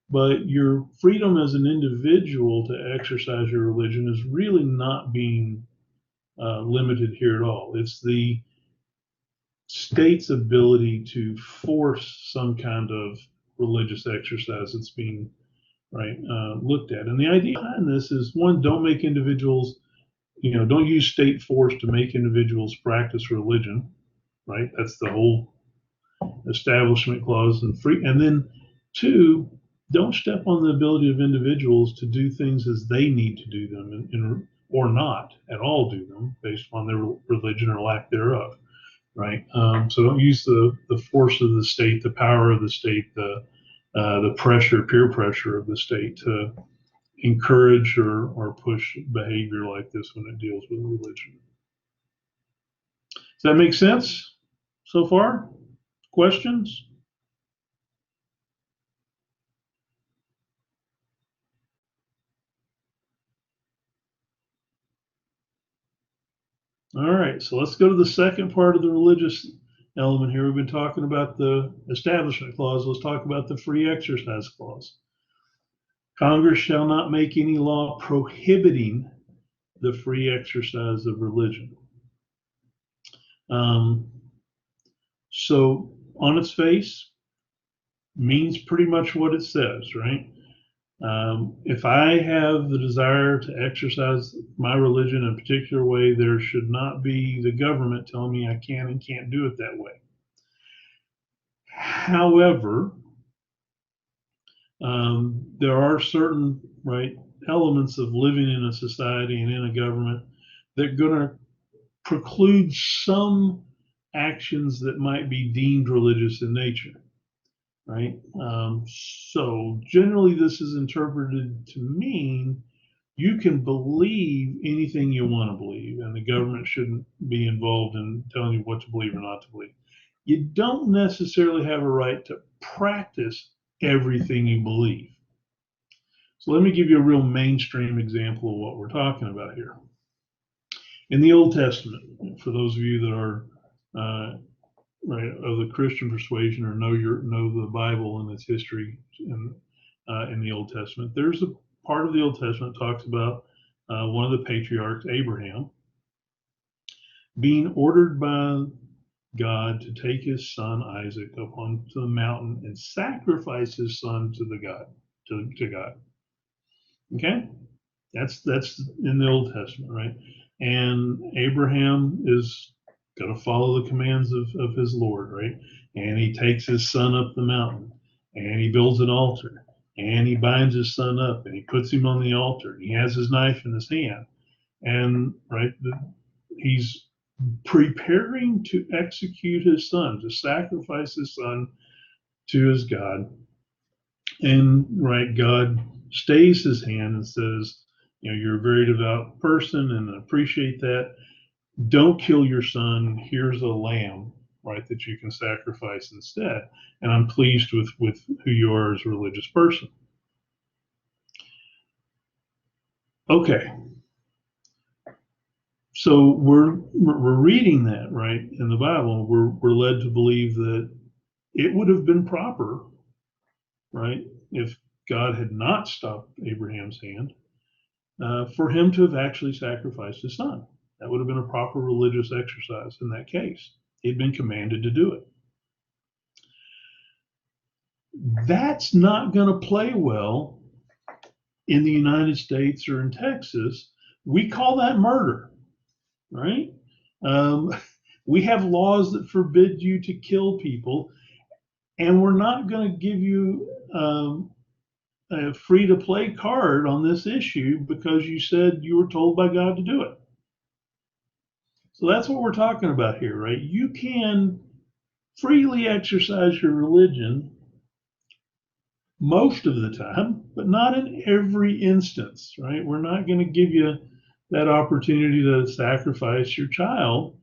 But your freedom as an individual to exercise your religion is really not being limited here at all. It's the state's ability to force some kind of religious exercise that's being right looked at. And the idea behind this is one, don't make individuals, don't use state force to make individuals practice religion, right? That's the whole Establishment Clause and free. And then two, don't step on the ability of individuals to do things as they need to do them, or not at all do them based on their religion or lack thereof, right? So don't use the force of the state, the power of the state, the pressure, peer pressure of the state to encourage or push behavior like this when it deals with religion. Does that make sense so far? Questions? All right, so let's go to the second part of the religious element here. We've been talking about the Establishment Clause. Let's talk about the Free Exercise Clause. Congress shall not make any law prohibiting the free exercise of religion. So on its face, means pretty much what it says, right? If I have the desire to exercise my religion in a particular way, there should not be the government telling me I can and can't do it that way. However, there are certain elements of living in a society and in a government that are going to preclude some actions that might be deemed religious in nature, right? So generally, this is interpreted to mean You can believe anything you want to believe, and the government shouldn't be involved in telling you what to believe or not to believe. You don't necessarily have a right to practice everything you believe. So let me give you a real mainstream example of what we're talking about here. In the Old Testament, for those of you that are right of the Christian persuasion or know the Bible and its history in the Old Testament, there's a part of the Old Testament that talks about one of the patriarchs, Abraham, being ordered by God to take his son Isaac up onto the mountain and sacrifice his son to God. Okay, that's in the Old Testament, right? And Abraham is going to follow the commands of his Lord, right? And he takes his son up the mountain, and he builds an altar, and he binds his son up, and he puts him on the altar, and he has his knife in his hand, and right, he's preparing to execute his son, to sacrifice his son to his God. And right, God stays his hand and says, you're a very devout person and I appreciate that. Don't kill your son. Here's a lamb, right, that you can sacrifice instead. And I'm pleased with who you are as a religious person. Okay. So we're reading that, right, in the Bible. We're led to believe that it would have been proper, right, if God had not stopped Abraham's hand, for him to have actually sacrificed his son. That would have been a proper religious exercise in that case. He'd been commanded to do it. That's not going to play well in the United States or in Texas. We call that murder, right? We have laws that forbid you to kill people, and we're not going to give you a free to play card on this issue because you said you were told by God to do it. So that's what we're talking about here, right? You can freely exercise your religion most of the time, but not in every instance, right? We're not going to give you that opportunity to sacrifice your child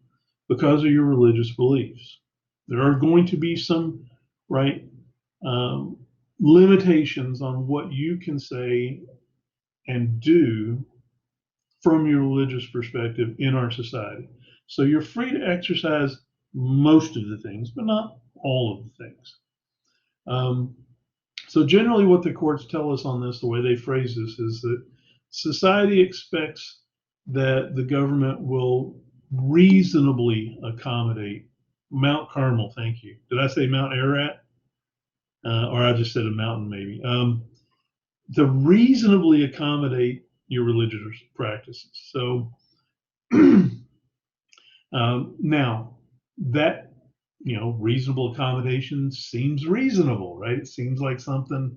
because of your religious beliefs. There are going to be some, right, limitations on what you can say and do from your religious perspective in our society. So you're free to exercise most of the things, but not all of the things. So generally what the courts tell us on this, the way they phrase this, is that society expects that the government will reasonably accommodate Mount Carmel. Thank you. Did I say Mount Ararat? Or I just said a mountain maybe. To reasonably accommodate your religious practices. So now that, reasonable accommodation seems reasonable, right? It seems like something,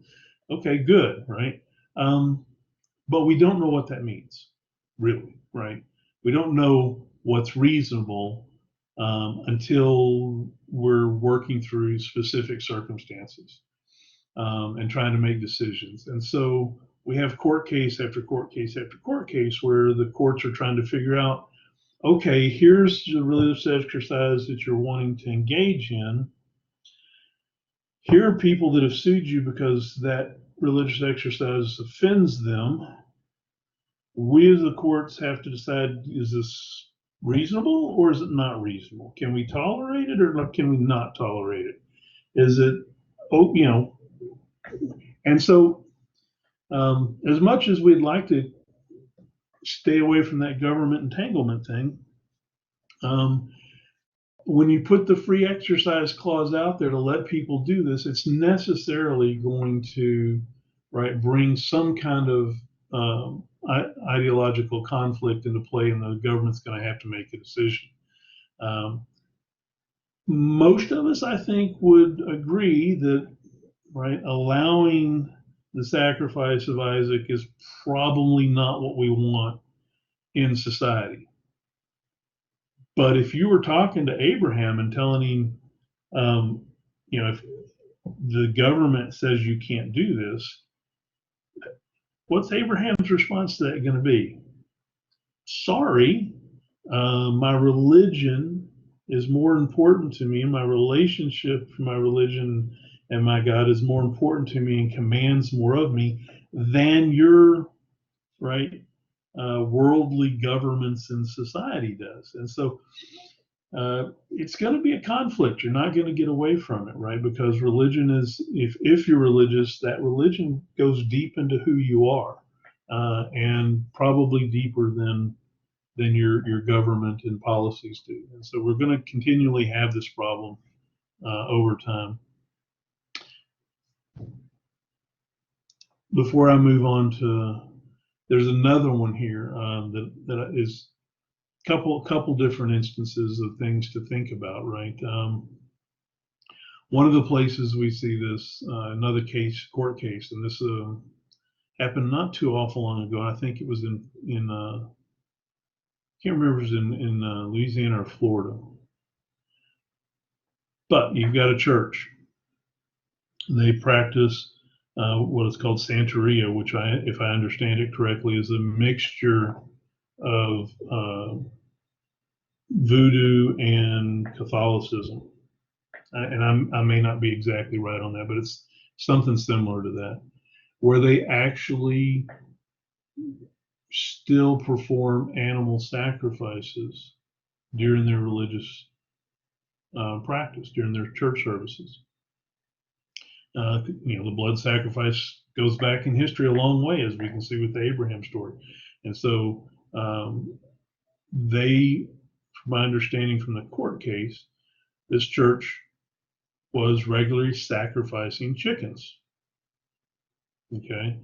okay, good, right? But we don't know what that means, really, right? We don't know what's reasonable until we're working through specific circumstances and trying to make decisions. And so we have court case after court case after court case where the courts are trying to figure out, okay, here's the religious exercise that you're wanting to engage in. Here are people that have sued you because that religious exercise offends them. We as the courts have to decide, is this reasonable or is it not reasonable? Can we tolerate it or can we not tolerate it? Is it, and so as much as we'd like to stay away from that government entanglement thing, when you put the free exercise clause out there to let people do this, it's necessarily going to, right, bring some kind of ideological conflict into play, and the government's going to have to make a decision. Most of us, I think, would agree that, right, allowing the sacrifice of Isaac is probably not what we want in society. But if you were talking to Abraham and telling him, if the government says you can't do this, What's Abraham's response to that going to be? Sorry, my religion is more important to me. My relationship for my religion and my God is more important to me and commands more of me than your right worldly governments and society does. And so it's going to be a conflict. You're not going to get away from it, right? Because religion is, if you're religious, that religion goes deep into who you are, and probably deeper than your government and policies do. And so we're going to continually have this problem over time. Before I move on to, there's another one here that is couple different instances of things to think about, right? One of the places we see this, another court case, and this happened not too awful long ago. I think it was in can't remember if it was in Louisiana or Florida. But you've got a church. They practice what is called Santeria, which, if I understand it correctly, is a mixture of voodoo and Catholicism. And I may not be exactly right on that, but it's something similar to that, where they actually still perform animal sacrifices during their religious practice, during their church services. The blood sacrifice goes back in history a long way, as we can see with the Abraham story. And so they, from my understanding from the court case, this church was regularly sacrificing chickens, okay,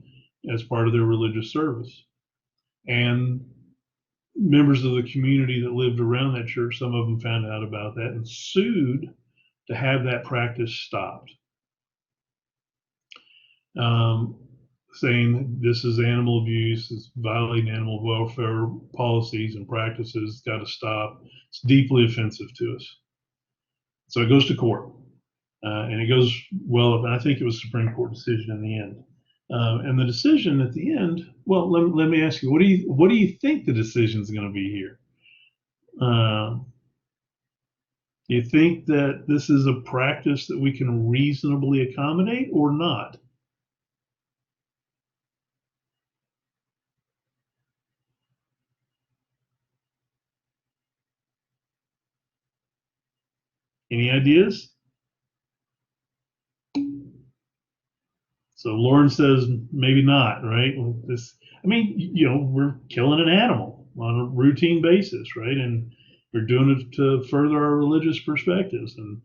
as part of their religious service. And members of the community that lived around that church, some of them found out about that and sued to have that practice stopped, saying this is animal abuse, it's violating animal welfare policies and practices, it's got to stop, it's deeply offensive to us. So it goes to court, and it goes well up, and I think it was a Supreme Court decision in the end. And the decision at the end, well, let me ask you, what do you think the decision is going to be here? Do you think that this is a practice that we can reasonably accommodate or not? Any ideas? So Lauren says maybe not, right? We're killing an animal on a routine basis, right? And we're doing it to further our religious perspectives. And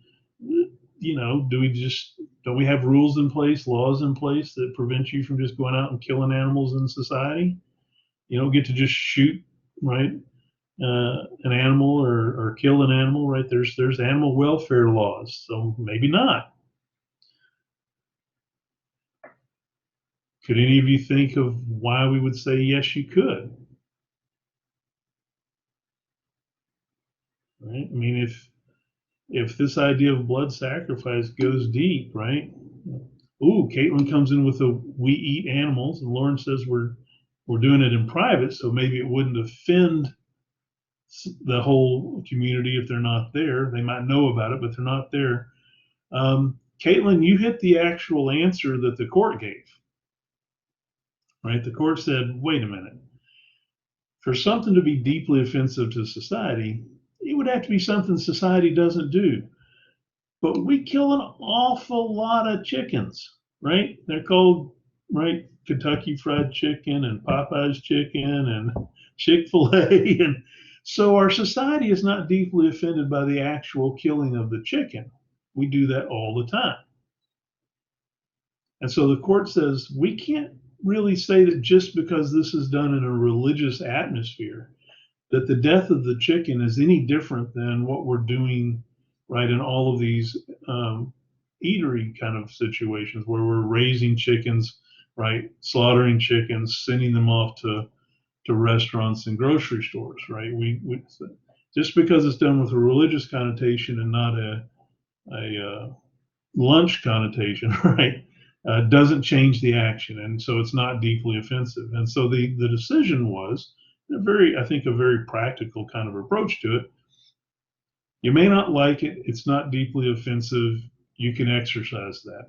don't we have rules in place, laws in place that prevent you from just going out and killing animals in society? You don't get to just shoot, right? An animal or kill an animal, right? There's animal welfare laws, so maybe not. Could any of you think of why we would say yes, you could? Right? I mean, if this idea of blood sacrifice goes deep, right? Ooh, Caitlin comes in with we eat animals, and Lauren says we're doing it in private, so maybe it wouldn't offend the whole community if they're not there. They might know about it, but they're not there. Caitlin, you hit the actual answer that the court gave. Right? The court said, wait a minute. For something to be deeply offensive to society, it would have to be something society doesn't do. But we kill an awful lot of chickens, right? They're called, right, Kentucky Fried Chicken and Popeye's Chicken and Chick-fil-A. And so our society is not deeply offended by the actual killing of the chicken. We do that all the time. And so the court says we can't really say that just because this is done in a religious atmosphere, that the death of the chicken is any different than what we're doing, right, in all of these eatery kind of situations where we're raising chickens, right, slaughtering chickens, sending them off to restaurants and grocery stores, right? We just because it's done with a religious connotation and not a lunch connotation, right? doesn't change the action, and so it's not deeply offensive. And so the decision was I think, a very practical kind of approach to it. You may not like it. It's not deeply offensive. You can exercise that.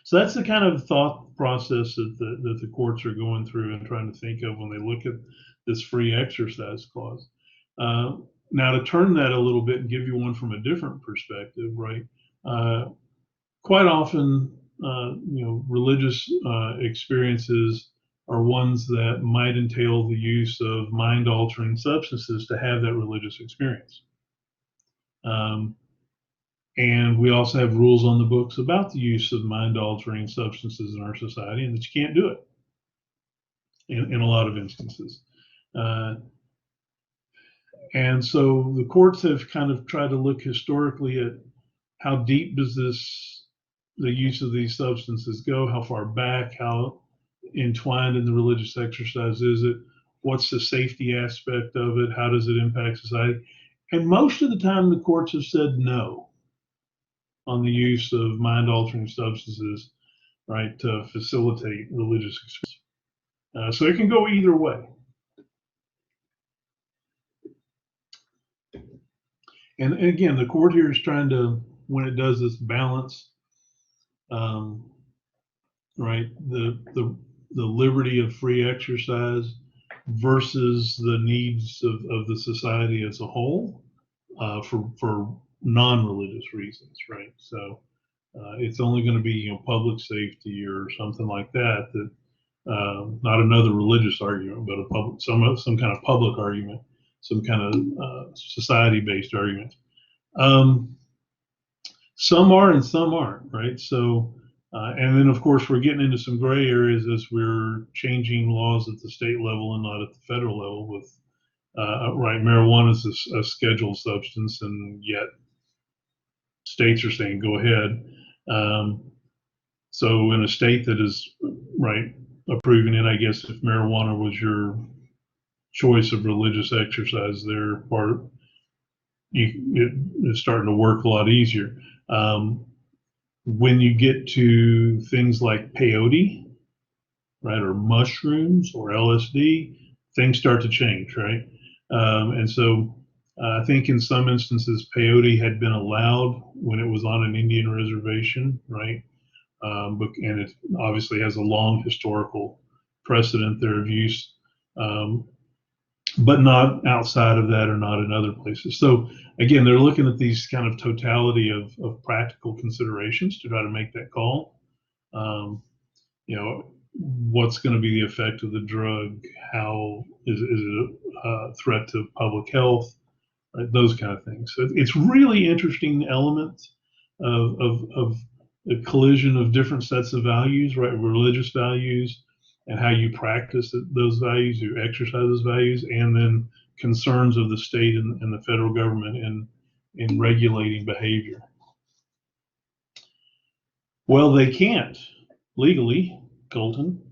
So that's the kind of thought process that the courts are going through and trying to think of when they look at this free exercise clause. Now, to turn that a little bit and give you one from a different perspective, right? Quite often, religious experiences are ones that might entail the use of mind-altering substances to have that religious experience. And we also have rules on the books about the use of mind-altering substances in our society, and that you can't do it in a lot of instances. And so the courts have kind of tried to look historically at how deep does the use of these substances go, how far back, how entwined in the religious exercise is it, what's the safety aspect of it, how does it impact society? And most of the time the courts have said no on the use of mind-altering substances, right, to facilitate religious experience. So it can go either way. And again, the court here is trying to, when it does this, balance, right, the liberty of free exercise versus the needs of the society as a whole, for non-religious reasons, right? So it's only going to be, public safety or something like that. Not another religious argument, but some kind of public argument, some kind of society-based argument. Some are and some aren't, right? So, and then of course we're getting into some gray areas as we're changing laws at the state level and not at the federal level. With right, marijuana is a scheduled substance, and yet states are saying go ahead. So in a state that is right approving it, I guess if marijuana was your choice of religious exercise, their part, it's starting to work a lot easier. When you get to things like peyote, right, or mushrooms or LSD, things start to change, right? And so I think in some instances, peyote had been allowed when it was on an Indian reservation, right? And it obviously has a long historical precedent there of use, but not outside of that or not in other places. So again, they're looking at these kind of totality of practical considerations to try to make that call. What's going to be the effect of the drug? How is it a threat to public health? Right? Those kind of things. So it's really interesting elements of the collision of different sets of values, right? Religious values, and how you practice those values, you exercise those values, and then concerns of the state and the federal government in regulating behavior. Well, they can't legally, Colton,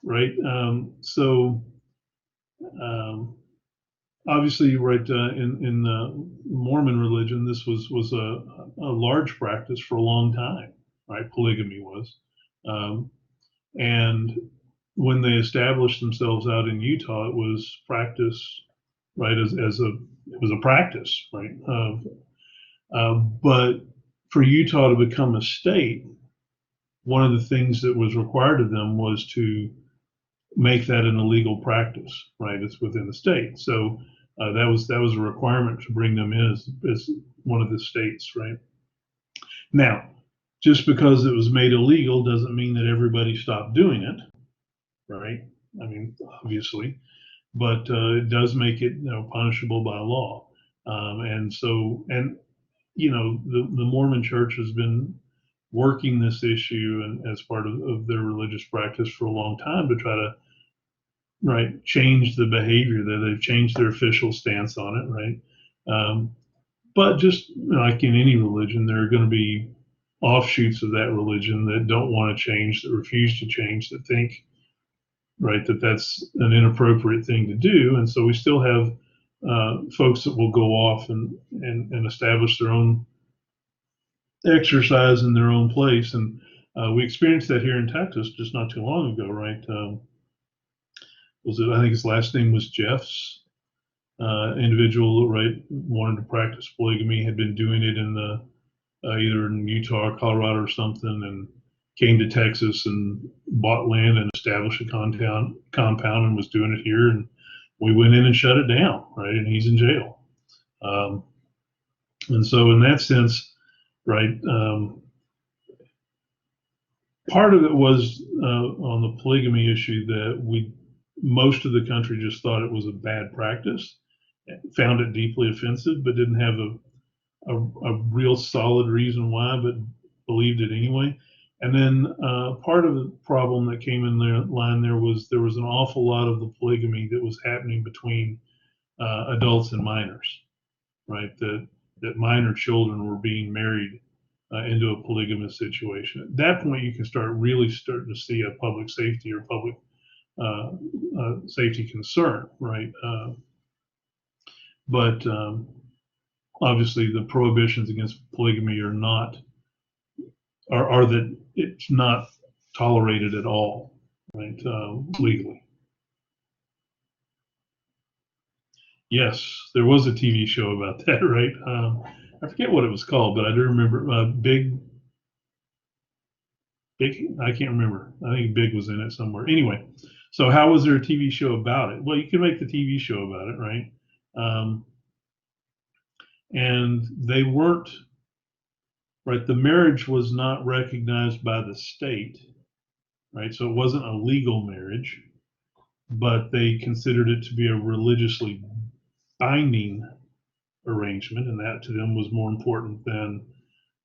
right? Obviously, right, in the Mormon religion, this was a large practice for a long time, right? Polygamy was. And when they established themselves out in Utah, it was practice, right, it was a practice, right? But for Utah to become a state, one of the things that was required of them was to make that an illegal practice, right? It's within the state. So that was a requirement to bring them in as one of the states, right? Now, just because it was made illegal doesn't mean that everybody stopped doing it, right? I mean, obviously, but it does make it, punishable by law. And the Mormon Church has been working this issue and as part of their religious practice for a long time to try to, right, change the behavior there. They've changed their official stance on it, right? But just like in any religion, there are going to be offshoots of that religion that don't want to change, that refuse to change, that think, right, that that's an inappropriate thing to do. And so we still have folks that will go off and establish their own exercise in their own place. And we experienced that here in Texas just not too long ago, right? Was it? I think his last name was Jeffs. Individual, right, wanted to practice polygamy, had been doing it in the either in Utah or Colorado or something, and came to Texas and bought land and established a compound and was doing it here. And we went in and shut it down, right? And he's in jail. And so, in that sense, right, part of it was on the polygamy issue that most of the country just thought it was a bad practice, found it deeply offensive, but didn't have a real solid reason why, but believed it anyway. And then part of the problem that came in there line there was an awful lot of the polygamy that was happening between adults and minors, right? That minor children were being married into a polygamous situation. At that point, you can starting to see a public safety or public safety concern, right? But obviously, the prohibitions against polygamy are that it's not tolerated at all, right? Legally. Yes, there was a TV show about that, right? I forget what it was called, but I do remember Big. I can't remember. I think Big was in it somewhere. Anyway, so how was there a TV show about it? Well, you can make the TV show about it, right? And they weren't, right? The marriage was not recognized by the state, right? So it wasn't a legal marriage, but they considered it to be a religiously binding arrangement, and that to them was more important than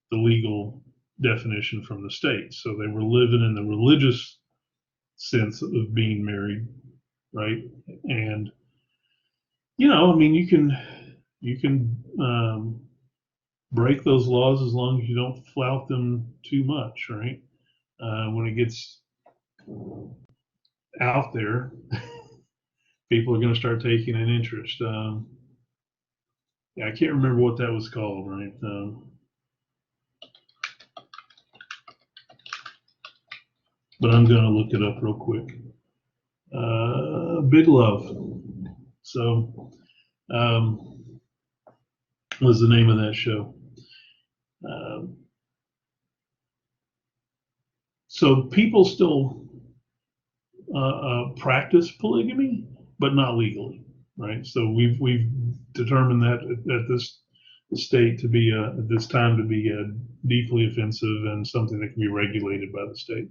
the legal definition from the state. So they were living in the religious sense of being married, right? And I mean, you can break those laws as long as you don't flout them too much, right? When it gets out there, people are going to start taking an interest. Yeah, I can't remember what that was called, right? But I'm going to look it up real quick. Big Love. So, was the name of that show. So people still practice polygamy, but not legally, right? So we've determined that at this state to be at this time to be deeply offensive and something that can be regulated by the state.